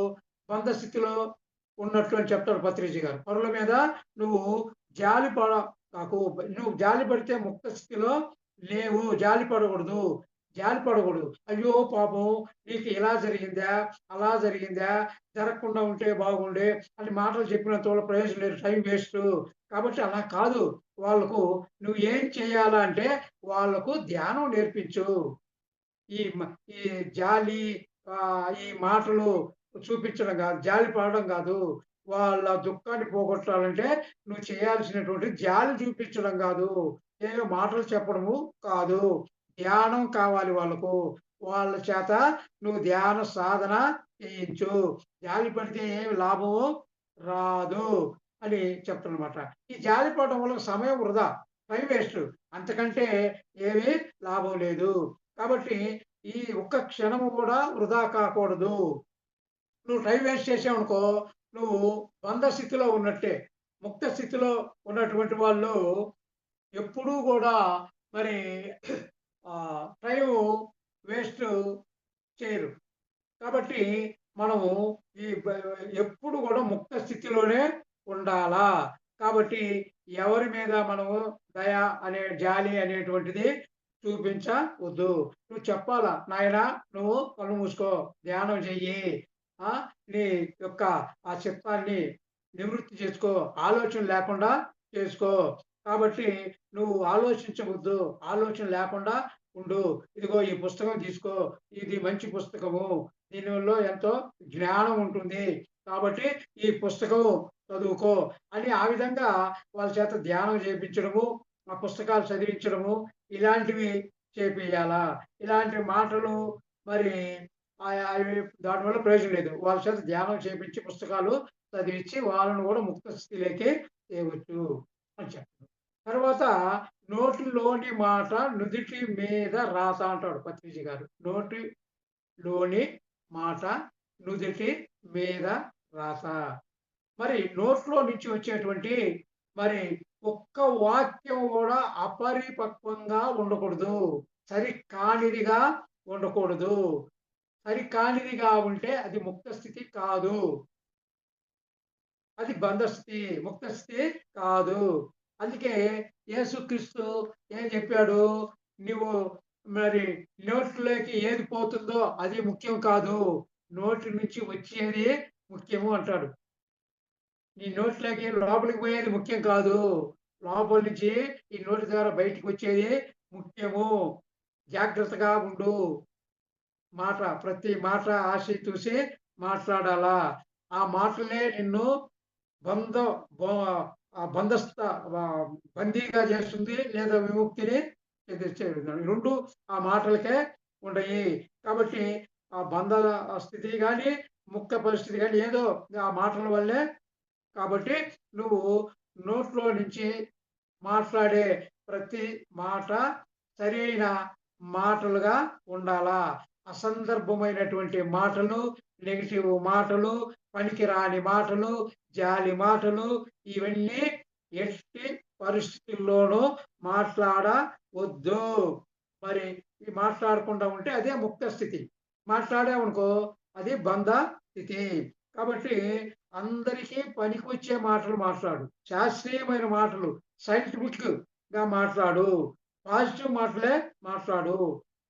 బంధ స్థితిలో ఉన్నట్టు అని చెప్తాడు పత్రిజీ గారు. పరుల మీద నువ్వు జాలి పడ నాకు నువ్వు జాలి పడితే ముక్త స్థితిలో లేవు. జాలి పడకూడదు. జాలి పడకూడదు. అయ్యో! పాపం నీకు ఇలా జరిగిందా? అలా జరిగిందా? జరగకుండా ఉంటే బాగుండే అని మాటలు చెప్పినంత వల్ల ప్రయోజనం లేదు. Time waste. కాబట్టి అలా కాదు. వాళ్ళకు నువ్వు ఏం చేయాలా అంటే వాళ్ళకు ధ్యానం నేర్పించు. ఈ మ ఈ జాలి ఈ మాటలు చూపించడం గాదు. జాలి పడడం గాదు. వాళ్ళ దుఃఖాన్ని పోగొట్టాలంటే నువ్వు చేయాల్సినటువంటి జాలి చూపించడం గాదు. ఏదో మాటలు చెప్పడము కాదు. ధ్యానం కావాలి వాళ్ళకు. వాళ్ళ చేత నువ్వు ధ్యాన సాధన చేయించు. జాలి పడితే ఏమి లాభము రాదు అని చెప్తాననమాట. ఈ జాలి పడడం వల్ల సమయం వృధా. Time waste. అంతకంటే ఏమీ లాభం లేదు. కాబట్టి ఈ ఒక్క క్షణము కూడా వృధా కాకూడదు. నువ్వు టైం వేస్ట్ చేసావనుకో, నువ్వు బంధ స్థితిలో ఉన్నట్టే. ముక్త స్థితిలో ఉన్నటువంటి వాళ్ళు ఎప్పుడూ గూడా మరి టైము వేస్ట్ చేయరు. కాబట్టి మనము ఈ ఎప్పుడు గూడా ముక్త స్థితిలోనే ఉండాలా. కాబట్టి ఎవరి మీద మనము దయ అనే జాలి అనేటువంటిది చూపించవద్దు. నువ్వు చెప్పాలా, నాయనా నువ్వు కళ్ళు మూసుకో, ధ్యానం చెయ్యి. నీ యొక్క ఆ చిత్తాన్ని నివృత్తి చేసుకో. ఆలోచన లేకుండా చేసుకో. కాబట్టి నువ్వు ఆలోచించవద్దు. ఆలోచన లేకుండా ఉండు. ఇదిగో ఈ పుస్తకం తీసుకో. ఇది మంచి పుస్తకము. దీనివల్ల ఎంతో జ్ఞానం ఉంటుంది. కాబట్టి ఈ పుస్తకం చదువుకో అని ఆ విధంగా వాళ్ళ చేత ధ్యానం చేపించడము, ఆ పుస్తకాలు చదివించడము ఇలాంటివి చేపియాలా. ఇలాంటి మాటలు మరి అవి దానివల్ల ప్రయోజనం లేదు. వాళ్ళ చేత ధ్యానం చేపించి పుస్తకాలు చదివించి వాళ్ళను కూడా ముక్త స్థితిలోకి తేవచ్చు అని చెప్తారు. తర్వాత నోటిలోని మాట నుదిటి మీద రాత అంటాడు పత్రిజీ గారు. నోటిలోని మాట నుదిటి మీద రాత. మరి నోట్లో నుంచి వచ్చేటువంటి మరి ఒక్క వాక్యం కూడా అపరిపక్వంగా ఉండకూడదు. సరికానిదిగా ఉండకూడదు. సరికానిదిగా ఉంటే అది ముక్త స్థితి కాదు. అది బంధ స్థితి. ముక్త స్థితి కాదు. అందుకే యేసుక్రీస్తు ఏం చెప్పాడు? నువ్వు మరి నోట్లోకి ఏది పోతుందో అది ముఖ్యం కాదు. నోటి నుంచి వచ్చేది ముఖ్యము అంటాడు. నీ నోట్లోకి లోపలికి పోయేది ముఖ్యం కాదు. లోపల నుంచి ఈ నోటి ద్వారా బయటికి వచ్చేది ముఖ్యము. జాగ్రత్తగా ఉండు. ప్రతి మాట ఆచితూచి మాట్లాడాలా. ఆ మాటలే నిన్ను బంధ బ బంధస్థ బందీగా చేస్తుంది లేదా విముక్తిని చెందించే 2 ఆ మాటలకే ఉండయి. కాబట్టి ఆ బంధ స్థితి గాని, ముక్త పరిస్థితి గాని ఏదో ఆ మాటల వల్లే. కాబట్టి నువ్వు నోట్లో నుంచి మాట్లాడే ప్రతి మాట సరైన మాటలుగా ఉండాలా. అసందర్భమైనటువంటి మాటలు, నెగిటివ్ మాటలు, పనికిరాని మాటలు, జాలి మాటలు ఇవన్నీ ఎట్టి పరిస్థితుల్లోనూ మాట్లాడవద్దు. మరి ఈ మాట్లాడకుండా ఉంటే అదే ముక్త స్థితి. మాట్లాడామనుకో అది బంధ స్థితి. కాబట్టి అందరికీ పనికొచ్చే మాటలు మాట్లాడు. శాస్త్రీయమైన మాటలు సైంటిఫిక్‌గా మాట్లాడు. పాజిటివ్ మాటలే మాట్లాడు.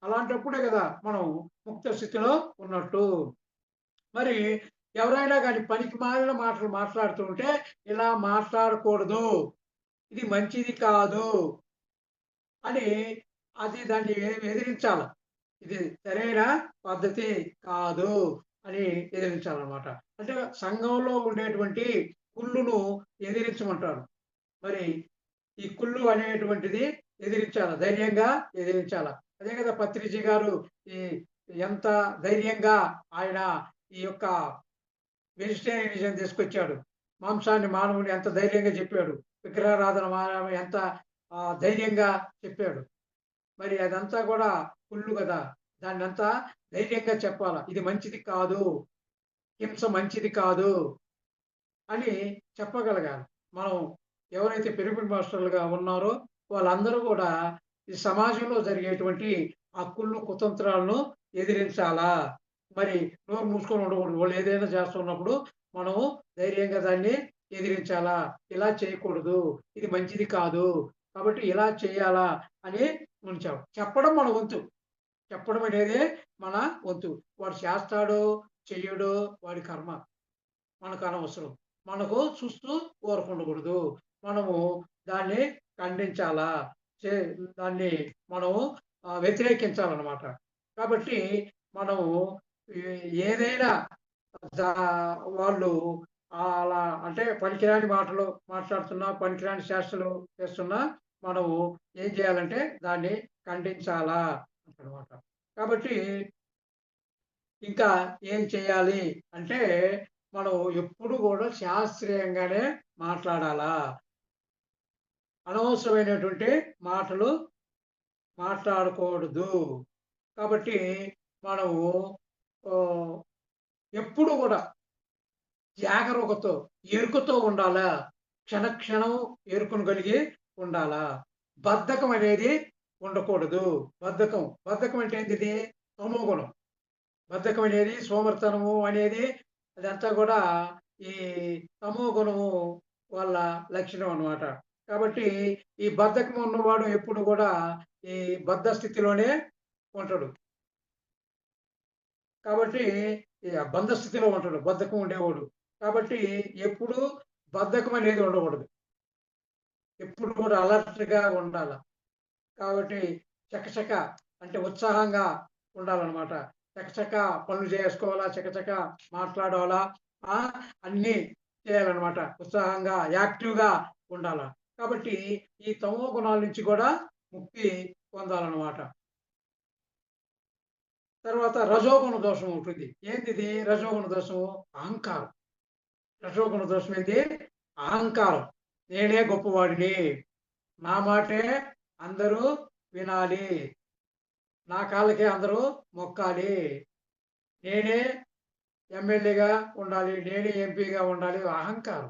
అలాంటప్పుడే కదా మనం ముక్త స్థితిలో ఉన్నట్టు. మరి ఎవరైనా గాని పనికిమాలిన మాటలు మాట్లాడుతూ ఉంటే ఇలా మాట్లాడకూడదు. ఇది మంచిది కాదు అని దాన్ని ఎదిరించాల. ఇది సరైన పద్ధతి కాదు అని ఎదిరించాలన్నమాట. అంటే సంఘంలో ఉండేటువంటి కుళ్ళును ఎదిరించమంటారు. మరి ఈ కుళ్ళు అనేటువంటిది ఎదిరించాల. ధైర్యంగా ఎదిరించాల. అదే కదా పత్రిజీ గారు ఈ ఎంత ధైర్యంగా ఆయన ఈ యొక్క వెజిటేరియనిజం తీసుకొచ్చాడు. మాంసాన్ని మానవుని ఎంత ధైర్యంగా చెప్పాడు. విగ్రహారాధన ఎంత ధైర్యంగా చెప్పాడు. మరి అదంతా కూడా కుళ్ళు కదా! దాన్నంతా ధైర్యంగా చెప్పాల. ఇది మంచిది కాదు. హింస మంచిది కాదు అని చెప్పగలగాలి. మనం ఎవరైతే పిరమిడ్ మాస్టర్లుగా ఉన్నారో వాళ్ళందరూ కూడా ఈ సమాజంలో జరిగేటువంటి ఆ కుళ్ళు కుతంత్రాలను ఎదిరించాలా. మరి నోరు మూసుకొని ఉండకూడదు. వాళ్ళు ఏదైనా చేస్తున్నప్పుడు మనము ధైర్యంగా దాన్ని ఎదిరించాలా. ఇలా చేయకూడదు. ఇది మంచిది కాదు. కాబట్టి ఇలా చేయాలా అని ఉంచాం. చెప్పడం మన వంతు. చెప్పడం అనేది మన వంతు. వాడు చేస్తాడో, చెయ్యడో వాడి కర్మ. మనకు అనవసరం. మనకు చూస్తూ ఊరకుండకూడదు. మనము దాన్ని ఖండించాలా. చే దాన్ని మనము వ్యతిరేకించాలనమాట. కాబట్టి మనము ఏ ఏదైనా దా వాళ్ళు అలా అంటే పనికిరాని మాటలు మాట్లాడుతున్నా, పనికిరాని చేష్టలు చేస్తున్నా మనము ఏం చేయాలంటే దాన్ని ఖండించాలా అనమాట. కాబట్టి ఇంకా ఏం చేయాలి అంటే మనం ఎప్పుడు కూడా శాస్త్రీయంగానే మాట్లాడాలా. అనవసరమైనటువంటి మాటలు మాట్లాడకూడదు. కాబట్టి మనము ఆహ్, ఎప్పుడు కూడా జాగరూకతో, ఎరుకతో ఉండాలా. క్షణక్షణం ఎరుకను కలిగి ఉండాలా. బద్ధకం అనేది ఉండకూడదు. బద్ధకం అంటే ఏంటిది? తమోగుణం. బద్ధకం అనేది, సోమరితనము అనేది అదంతా కూడా ఈ తమో గుణము వాళ్ళ లక్షణం అన్నమాట. కాబట్టి ఈ బద్ధకం ఉన్నవాడు ఎప్పుడు కూడా ఈ బద్ధ స్థితిలోనే ఉంటాడు. కాబట్టి ఈ బంధ స్థితిలో ఉంటాడు బద్ధకం ఉండేవాడు. కాబట్టి ఎప్పుడు బద్ధకం అనేది ఉండకూడదు. ఎప్పుడు కూడా అలర్ట్‌గా ఉండాల. కాబట్టి చకచక అంటే ఉత్సాహంగా ఉండాలనమాట. చకచక పనులు చేసుకోవాలా, చకచక మాట్లాడాలా, ఆ! అన్నీ చేయాలనమాట. ఉత్సాహంగా, యాక్టివ్‌గా ఉండాల. కాబట్టి ఈ తమో గుణాల నుంచి కూడా ముక్తి పొందాలనమాట. తర్వాత రజోగుణ దోషం ఉంటుంది. ఏందిది రజోగుణ దోషము? అహంకారం. రజోగుణ దోషం ఏంది? అహంకారం. నేనే గొప్పవాడిని. నా మాటే అందరూ వినాలి. నా కాళ్ళకే అందరూ మొక్కాలి. నేనే ఎమ్మెల్యేగా ఉండాలి. నేనే ఎంపీగా ఉండాలి. అహంకారం.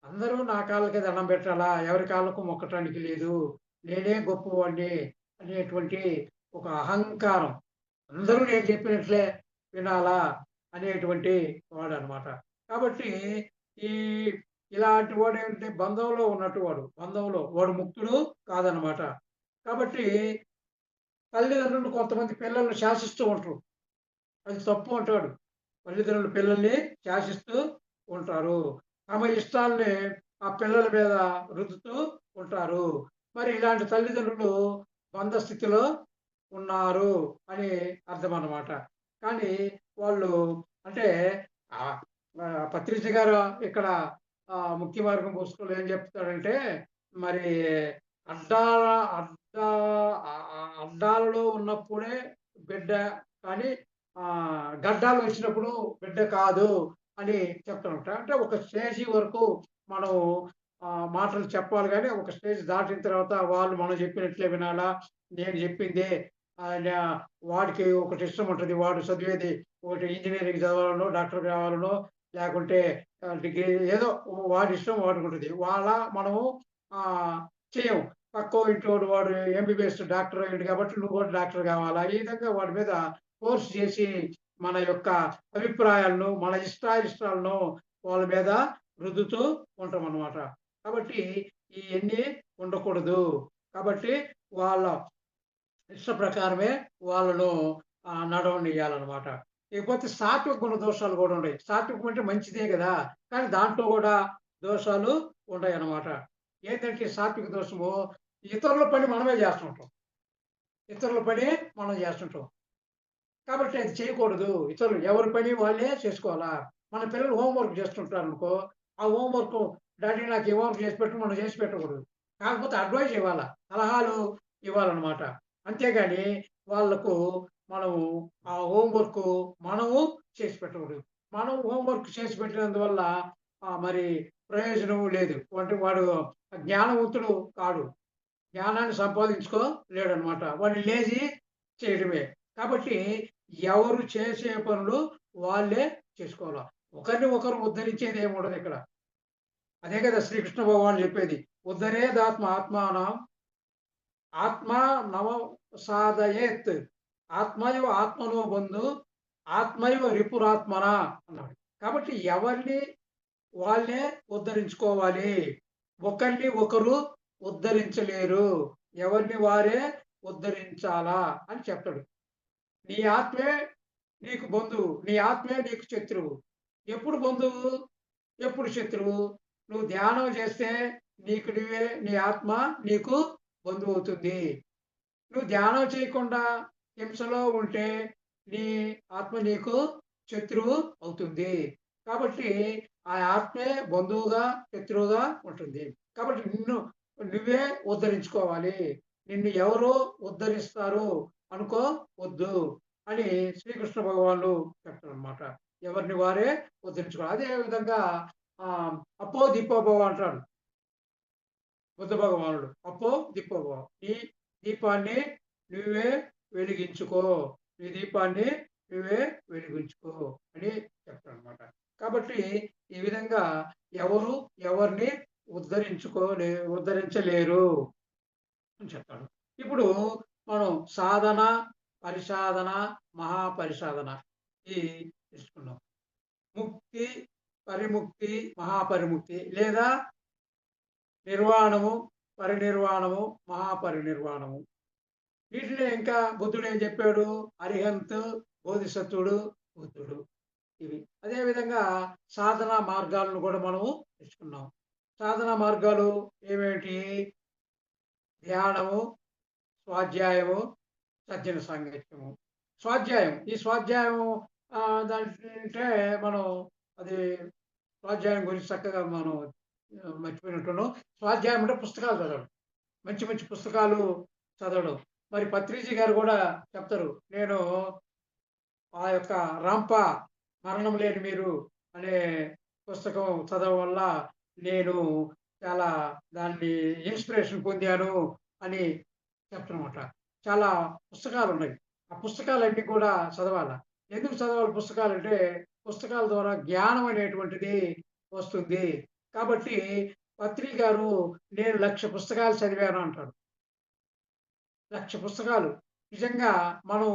అందరూ నా కాళ్ళకే దండం పెట్టాలా? ఎవరి కాళ్ళకు మొక్కటానికి లేదు. నేనే గొప్పవాడిని అనేటువంటి ఒక అహంకారం. అందరూ నేను చెప్పినట్లే వినాలా అనేటువంటి వాడనమాట. కాబట్టి ఈ ఇలాంటి వాడేంటంటే బంధంలో ఉన్నట్టు వాడు. వాడు ముక్తుడు కాదనమాట. కాబట్టి తల్లిదండ్రులు కొంతమంది పిల్లల్ని శాసిస్తూ ఉంటారు. అది తప్పు అంటాడు. తల్లిదండ్రులు పిల్లల్ని శాసిస్తూ ఉంటారు. తమ ఇష్టాల్ని ఆ పిల్లల మీద రుద్దుతూ ఉంటారు. మరి ఇలాంటి తల్లిదండ్రులు బంధ స్థితిలో ఉన్నారు అని అర్థమనమాట. కానీ వాళ్ళు అంటే ఆహ్, పత్రిజి గారు ఇక్కడ ముక్తి మార్గం పుస్తకంలో ఏం చెప్తాడంటే మరి అడ్డాల అడ్డా అడ్డాలలో ఉన్నప్పుడే బిడ్డ కానీ గడ్డాలు వచ్చినప్పుడు బిడ్డ కాదు అని చెప్తానమాట. అంటే ఒక స్టేజి వరకు మనం మాటలు చెప్పాలి గానీ, ఒక స్టేజ్ దాటిన తర్వాత వాళ్ళు మనం చెప్పినట్లే వినాలా, నేను చెప్పిందే నా వాడికి ఒకటి ఇష్టం ఉంటది. వాడు చదివేది ఒకటి ఇంజినీరింగ్ చదవాలనో, డాక్టర్ కావాలనో, లేకుంటే డిగ్రీ ఏదో వాడి ఇష్టం వాడికి ఉంటుంది. మనము చెయ్యము. పక్కో ఇంటోడు వాడు ఎంబీబీఎస్ డాక్టర్ అయ్యిండు కాబట్టి నువ్వు కూడా డాక్టర్ కావాలా? ఈ విధంగా వాడి మీద ఫోర్స్ చేసి మన యొక్క అభిప్రాయాలను, మన ఇష్టాయిష్టాలను వాళ్ళ మీద రుద్దుతూ ఉంటామనమాట. కాబట్టి ఇయన్నీ ఉండకూడదు. కాబట్టి వాళ్ళ ఇష్ట ప్రకారమే వాళ్ళను నడవనియ్యాలనమాట. ఇకపోతే సాత్విక గుణ దోషాలు గూడా ఉండయి. సాత్వికం అంటే మంచిదే గదా! కానీ దాంట్లో గూడా దోషాలు ఉంటాయనమాట. ఏంటంటే సాత్విక దోషము ఇతరుల పని మనమే జేస్తుంటాం. ఇతరుల పని మనం జేస్తుంటాం. కాబట్టి అది చేయకూడదు. ఇతరులు ఎవరి పని వాళ్ళే చేసుకోవాలా. మన పిల్లలు హోమ్ వర్క్ చేస్తుంటారనుకో, ఆ హోమ్ వర్క్ డాడీ నాకు ఈ హోంవర్క్ చేసి పెట్టు మనం చేసి పెట్టకూడదు. కాకపోతే అడ్వైస్ ఇవ్వాలా. సలహాలు ఇవ్వాలనమాట. అంతేగాని వాళ్ళకు మనము ఆ హోమ్ వర్క్ మనము చేసి పెట్టకూడదు. మనం హోమ్ వర్క్ చేసి పెట్టినందువల్ల మరి ప్రయోజనం లేదు. అంటే వాడు జ్ఞానవంతుడు కాడు. జ్ఞానాన్ని సంపాదించుకోలేడనమాట. వాడు లేజీ చేయడమే. కాబట్టి ఎవరు చేసే పనులు వాళ్ళే చేసుకోవాల. ఒకరిని ఒకరు ఉద్ధరించేది ఏమి ఉండదిక్కడ. అదే కదా శ్రీకృష్ణ భగవానుడు చెప్పేది. ఉద్ధరేదాత్మ ఆత్మానం ఆత్మ నవ సాధయేత్. ఆత్మైవ ఆత్మనో బంధు ఆత్మైవ రిపురాత్మన అన్నాడు. కాబట్టి ఎవరిని వాళ్ళే ఉద్ధరించుకోవాలి. ఒకరిని ఒకరు ఉద్ధరించలేరు. ఎవరిని వారే ఉద్ధరించాలా అని చెప్తాడు. నీ ఆత్మే నీకు బంధువు. నీ ఆత్మే నీకు శత్రువు. ఎప్పుడు బంధువు? ఎప్పుడు శత్రువు? నువ్వు ధ్యానం చేస్తే నీకు నువ్వే నీ ఆత్మ నీకు బంధువవుతుంది. నువ్వు ధ్యానం చేయకుండా హింసలో ఉంటే నీ ఆత్మ నీకు శత్రువు అవుతుంది. కాబట్టి ఆ ఆత్మే బంధువుగా, శత్రువుగా ఉంటుంది. కాబట్టి నువ్వే ఉద్ధరించుకోవాలి. నిన్ను ఎవరు ఉద్ధరిస్తారు అనుకోవద్దు అని శ్రీకృష్ణ భగవానుడు చెప్తారనమాట. ఎవరిని వారే ఉద్ధరించుకోవాలి. అదే విధంగా అపో దీపోభవ అంటాడు బుద్ధ భగవానుడు. అపో దీపోభవ. ఈ దీపాన్ని నువ్వే వెలిగించుకో. నీ దీపాన్ని నువ్వే వెలిగించుకో అని చెప్తాడనమాట. కాబట్టి ఈ విధంగా ఎవరు ఎవరిని ఉద్ధరించలేరు అని చెప్తాడు. ఇప్పుడు మనం సాధన, పరిసాధన, మహాపరిసాధన ఇది తీసుకున్నాం. ముక్తి, పరిముక్తి, మహాపరిముక్తి లేదా నిర్వాణము, పరినిర్వాణము, మహాపరినిర్వాణము. వీటిలో ఇంకా బుద్ధుడు ఏం చెప్పాడు? అరిహంత్, బోధిసత్వుడు, బుద్ధుడు ఇవి. అదేవిధంగా సాధనా మార్గాలను కూడా మనము తెచ్చుకున్నాం. సాధనా మార్గాలు ఏమేమిటి? ధ్యానము, స్వాధ్యాయము, సజ్జన సాంగత్యము. స్వాధ్యాయం. ఈ స్వాధ్యాయము దాంటే మనం అది స్వాధ్యాయం గురించి చక్కగా మనం మర్చిపోయినట్టున్నాం. స్వాధ్యాయం అంటే పుస్తకాలు చదవడం. మంచి మంచి పుస్తకాలు చదవడం. మరి పత్రిజీ గారు కూడా చెప్తారు. నేను ఆ యొక్క 'రాంప మరణం లేని మీరు' అనే పుస్తకం చదవడం వల్ల నేను చాలా దాన్ని ఇన్స్పిరేషన్ పొందాను అని చెప్తానమాట. చాలా పుస్తకాలున్నాయి. ఆ పుస్తకాలన్నీ కూడా చదవాల. ఎందుకు చదవాలి పుస్తకాలంటే, పుస్తకాల ద్వారా జ్ఞానం అనేటువంటిది వస్తుంది. కాబట్టి పత్రి గారు నేను 1,00,000 పుస్తకాలు చదివాను అంటాడు. 1,00,000 పుస్తకాలు. నిజంగా మనం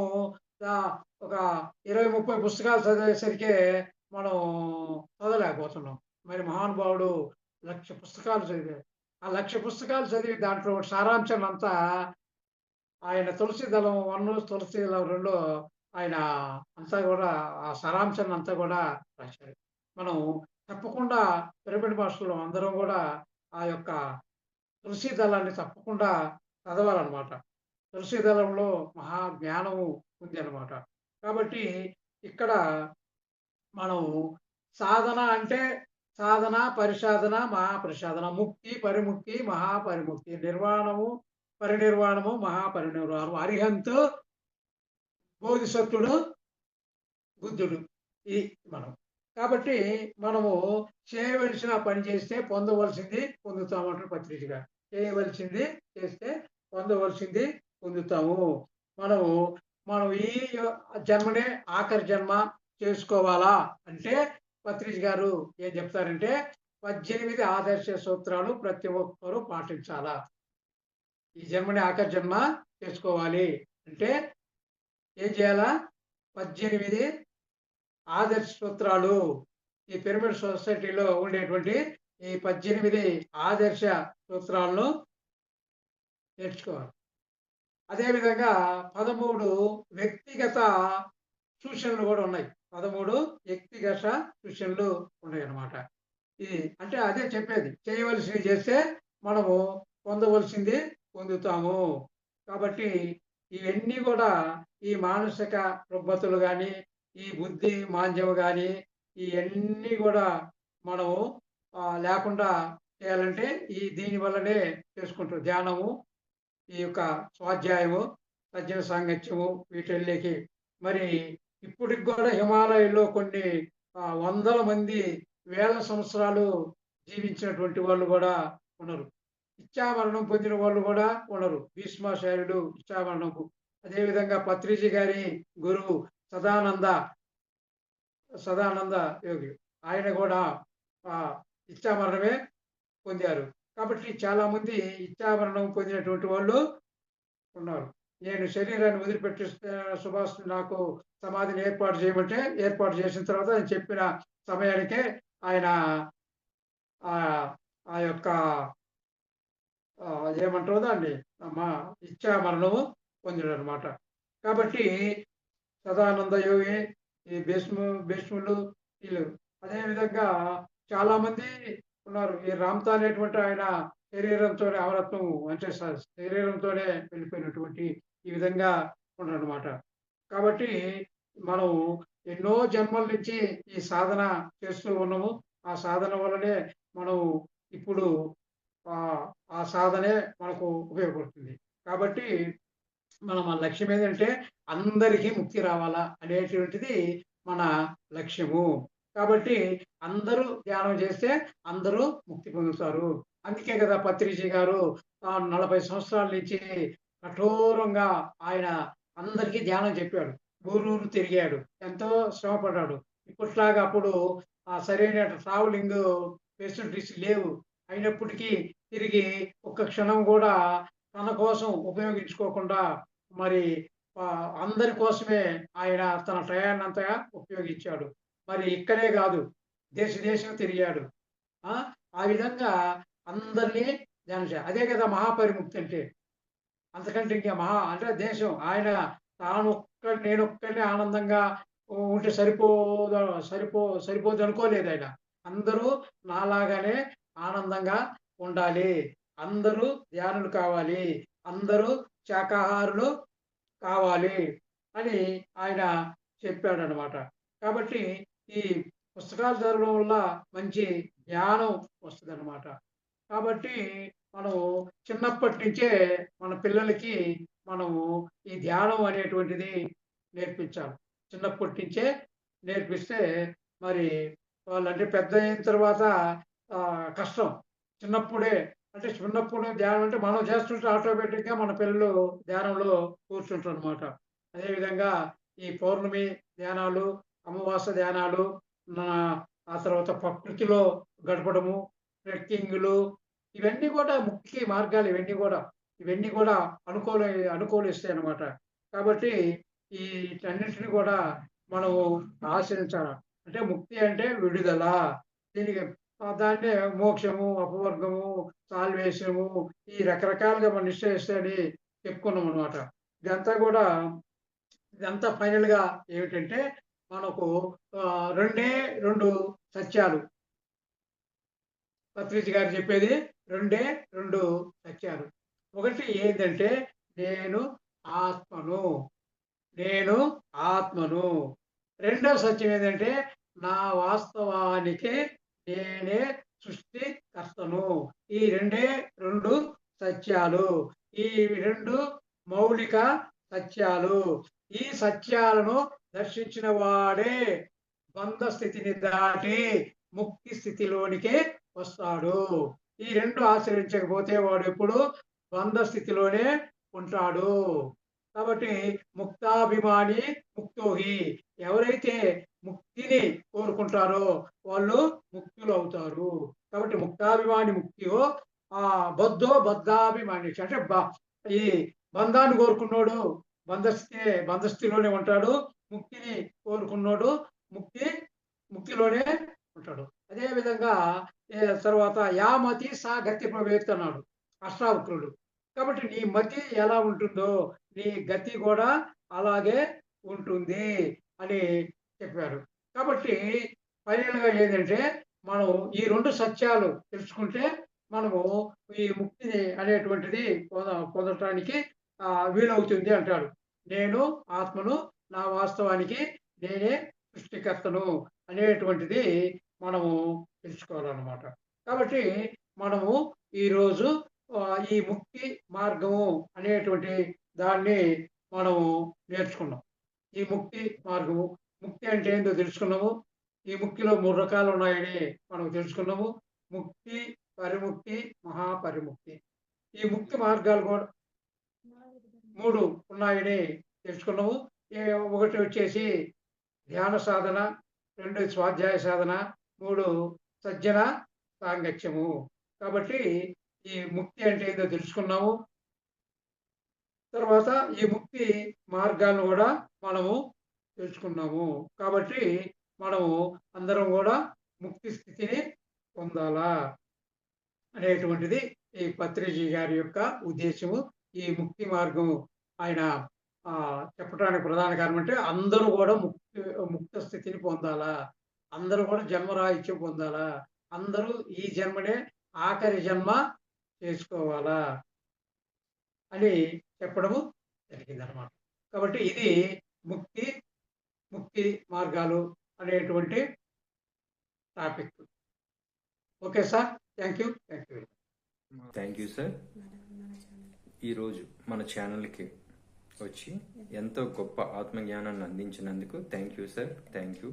ఒక 20, 30 పుస్తకాలు చదివేసరికే మనం చదవలేకపోతున్నాం. మరి మహానుభావుడు 1,00,000 పుస్తకాలు చదివారు. ఆ 1,00,000 పుస్తకాలు చదివి దాంట్లో సారాంశాన్నంతా ఆయన 'తులసి దళం 1', 'తులసి దళం 2' ఆయన అంతా గూడా ఆ సారాంశాన్నంతా గూడా రాశారు. మనం తప్పకుండా పిరమిడ్ మాస్టర్‌లు అందరం గూడా ఆ యొక్క 'తులసి దళాన్ని' తప్పకుండా చదవాలనమాట. 'తులసి దళంలో' మహా జ్ఞానము ఉంది అనమాట. కాబట్టి ఇక్కడ మనం సాధన అంటే సాధన, పరిసాధన, మహాపరిసాధన, ముక్తి, పరిముక్తి, మహాపరిముక్తి, నిర్వాణము, పరినిర్వాణము, మహాపరినిర్వాణము, అరిహంతు, బోధిసత్వుడు, బుద్ధుడు. ఇది మనం. కాబట్టి మనము చేయవలసిన పని చేస్తే పొందవలసింది పొందుతామంటారు పత్రిజి గారు. చేయవలసింది చేస్తే పొందవలసింది పొందుతాము. మనం ఈ జన్మనే ఆఖరి జన్మ చేసుకోవాలా అంటే పత్రిజీ గారు ఏం చెప్తారంటే 18 ఆదర్శ సూత్రాలు ప్రతి ఒక్కరూ పాటించాలా. ఈ జన్మని ఆఖరి జన్మ చేసుకోవాలి అంటే ఏం చేయాలా? 18 ఆదర్శ సూత్రాలు. ఈ పిరమిడ్ సొసైటీలో ఉండేటువంటి ఈ 18 ఆదర్శ సూత్రాలను నేర్చుకోవాలి. అదేవిధంగా 13 వ్యక్తిగత సూచనలు కూడా ఉన్నాయి. 13 వ్యక్తిగత సూచనలు ఉన్నాయన్నమాట. ఇది అంటే అదే చెప్పేది. చేయవలసినవి చేస్తే మనము పొందవలసింది పొందుతాము. కాబట్టి ఇవన్నీ కూడా ఈ మానసిక రుగ్మతలు గాని, ఈ బుద్ధి మాంద్యం గాని, ఇయన్నీ కూడా మనము లేకుండా చేయాలంటే దీని వల్లనే చేసుకుంటాం. ధ్యానము, ఈ యొక్క స్వాధ్యాయము, సజ్జన సాంగత్యము వీటిల్లోకి మరి ఇప్పటికి కూడా హిమాలయాల్లో కొన్ని వందల మంది వేల సంవత్సరాలు జీవించినటువంటి వాళ్ళు కూడా ఉన్నారు. ఇచ్ఛామరణం పొందిన వాళ్ళు కూడా ఉన్నారు. భీష్మాచార్యుడు ఇచ్ఛామరణము. అదేవిధంగా పత్రిజీ గారి గురువు సదానంద యోగి ఆయన కూడా ఇచ్ఛామరణమే పొందారు. కాబట్టి చాలా మంది ఇచ్ఛామరణం పొందినటువంటి వాళ్ళు ఉన్నారు. నేను శరీరాన్ని వదిలిపెట్టిస్తే సుభాష్ నాకు సమాధిని ఏర్పాటు చేయమంటే ఏర్పాటు చేసిన తర్వాత ఆయన చెప్పిన సమయానికే ఆయన ఆ యొక్క ఏమంటారో దాన్ని మా ఇచ్ఛామరణము పొందాడు అనమాట. కాబట్టి సదానంద యోగి, ఈ భీష్ములు వీళ్ళు అదేవిధంగా చాలా మంది ఉన్నారు. ఈ రామ్తా అనేటువంటి ఆయన శరీరంతోనే అమరత్వం అంటే శరీరంతోనే వెళ్ళిపోయినటువంటి ఈ విధంగా ఉన్నారనమాట. కాబట్టి మనం ఎన్నో జన్మల నుంచి ఈ సాధన చేస్తూ ఉన్నాము. ఆ సాధన వల్లనే మనం ఇప్పుడు ఆ సాధనే మనకు ఉపయోగపడుతుంది. కాబట్టి మన లక్ష్యం ఏంటంటే అందరికీ ముక్తి రావాలా అనేటువంటిది మన లక్ష్యము. కాబట్టి అందరూ ధ్యానం చేస్తే అందరూ ముక్తి పొందుతారు. అందుకే కదా పత్రిజీ గారు 40 సంవత్సరాల నుంచి కఠోరంగా ఆయన అందరికీ ధ్యానం చెప్పాడు. ఊరూరు తిరిగాడు. ఎంతో శ్రమపడ్డాడు. ఇప్పట్లాగా అప్పుడు సరైన ట్రావెలింగ్ ఫెసిలిటీస్ లేవు. అయినప్పటికీ తిరిగి ఒక్క క్షణం కూడా తన కోసం ఉపయోగించుకోకుండా మరి అందరి కోసమే ఆయన తన టయాన్నంతగా ఉపయోగించాడు. మరి ఇక్కడే కాదు, దేశం తిరిగాడు. ఆ విధంగా అందరినీ ధ్యానం చేయాలి. అదే కదా మహాపరిముక్తి అంటే. అంతకంటే ఇంకా అంటే దేశం ఆయన నేనొక్కడిని ఆనందంగా ఉంటే సరిపోదు అనుకోలేదు ఆయన. అందరూ నాలాగానే ఆనందంగా ఉండాలి, అందరూ ధ్యానులు కావాలి, అందరూ శాకాహారులు కావాలి అని ఆయన చెప్పాడనమాట. కాబట్టి ఈ పుస్తకాలు చదవడం వల్ల మంచి జ్ఞానం వస్తుందన్నమాట. కాబట్టి మనము చిన్నప్పటి నుంచే మన పిల్లలకి మనము ఈ ధ్యానం అనేటువంటిది నేర్పించాలి. చిన్నప్పటి నుంచే నేర్పిస్తే మరి వాళ్ళంటే పెద్ద అయిన తర్వాత కష్టం. చిన్నప్పుడు ధ్యానం అంటే మనం చేస్తుంటే ఆటోమేటిక్గా మన పిల్లలు ధ్యానంలో కూర్చుంటారు అనమాట. అదేవిధంగా ఈ పౌర్ణమి ధ్యానాలు, అమావాస్య ధ్యానాలు, ఆ తర్వాత ప్రకృతిలో గడపడము, ట్రెక్కింగ్లు, ఇవన్నీ కూడా ముఖ్య మార్గాలు. ఇవన్నీ కూడా అనుకూలిస్తాయి అన్నమాట. కాబట్టి వీటన్నిటిని కూడా మనము ఆచరించాలి. అంటే ముక్తి అంటే విడుదల. దీనికి దాన్నే మోక్షము, అపవర్గము, సాల్వేషము ఈ రకరకాలుగా మనం నిశ్చయిస్తాయని చెప్పుకున్నాం అనమాట. ఇదంతా ఫైనల్ గా ఏమిటంటే మనకు రెండే రెండు సత్యాలు. పత్రిజీ గారు చెప్పేది రెండే రెండు సత్యాలు. ఒకటి ఏంటంటే నేను ఆత్మను. రెండో సత్యం ఏంటంటే నా వాస్తవానికి నేనే సృష్టికర్తను. ఈ రెండే రెండు సత్యాలు. ఈ రెండు మౌలిక సత్యాలు. ఈ సత్యాలను దర్శించిన వాడే బంధ స్థితిని దాటి ముక్తి స్థితిలోనికి వస్తాడు. ఈ రెండు ఆచరించకపోతే వాడు ఎప్పుడు బంధ స్థితిలోనే ఉంటాడు. కాబట్టి ముక్తాభిమాని ముక్తోహి, ఎవరైతే ముక్తిని కోరుకుంటారో వాళ్ళు ముక్తులు అవుతారు. కాబట్టి ముక్తాభిమాని ముక్తియో బద్ధాభిమాని అంటే ఈ బంధాన్ని కోరుకున్నోడు బంధస్థితిలోనే ఉంటాడు. ముక్తిని కోరుకున్నోడు ముక్తిలోనే ఉంటాడు. అదే విధంగా తర్వాత యామతి సా గతి ప్రవేత్త అన్నాడు అష్టావక్రుడు. కాబట్టి నీ మతి ఎలా ఉంటుందో నీ గతి కూడా అలాగే ఉంటుంది అని చెప్పారు. కాబట్టి ఫైనల్గా ఏంటంటే మనం ఈ 2 సత్యాలు తెలుసుకుంటే మనము ఈ ముక్తిని అనేటువంటిది పొందటానికి వీలవుతుంది అంటాడు. నేను ఆత్మను, నా వాస్తవానికి నేనే సృష్టికర్తను అనేటువంటిది మనము తెలుసుకోవాలన్నమాట. కాబట్టి మనము ఈరోజు ఈ ముక్తి మార్గము అనేటువంటి దాన్ని మనము నేర్చుకున్నాం. ఈ ముక్తి మార్గము, ముక్తి అంటే ఏంటో తెలుసుకున్నాము. ఈ ముక్తిలో 3 రకాలు ఉన్నాయని మనం తెలుసుకున్నాము. ముక్తి, పరిముక్తి, మహాపరిముక్తి. ఈ ముక్తి మార్గాలు కూడా 3 ఉన్నాయని తెలుసుకున్నాము. ఒకటి వచ్చేసి ధ్యాన సాధన, 2 స్వాధ్యాయ సాధన, 3 సజ్జన సాంగత్యము. కాబట్టి ఈ ముక్తి అంటే ఏదో తెలుసుకున్నాము. తర్వాత ఈ ముక్తి మార్గాలను కూడా మనము తెలుసుకున్నాము. కాబట్టి మనము అందరం కూడా ముక్తి స్థితిని పొందాలా అనేటువంటిది ఈ పత్రిజీ గారి యొక్క ఉద్దేశము. ఈ ముక్తి మార్గం ఆయన చెప్పడానికి ప్రధాన కారణం అంటే అందరూ కూడా ముక్త స్థితిని పొందాలా, అందరూ కూడా జన్మరాహిత్యం పొందాలా, అందరూ ఈ జన్మనే ఆఖరి జన్మ చేసుకోవాలా అని చెప్పడము జరిగిందనమాట. కాబట్టి ఇది ముక్తి మార్గాలు అనేటువంటి topic. Okay sir, thank you. Thank you sir. ఈరోజు మన ఛానల్కి వచ్చి ఎంతో గొప్ప ఆత్మజ్ఞానాన్ని అందించినందుకు thank you sir. Thank you.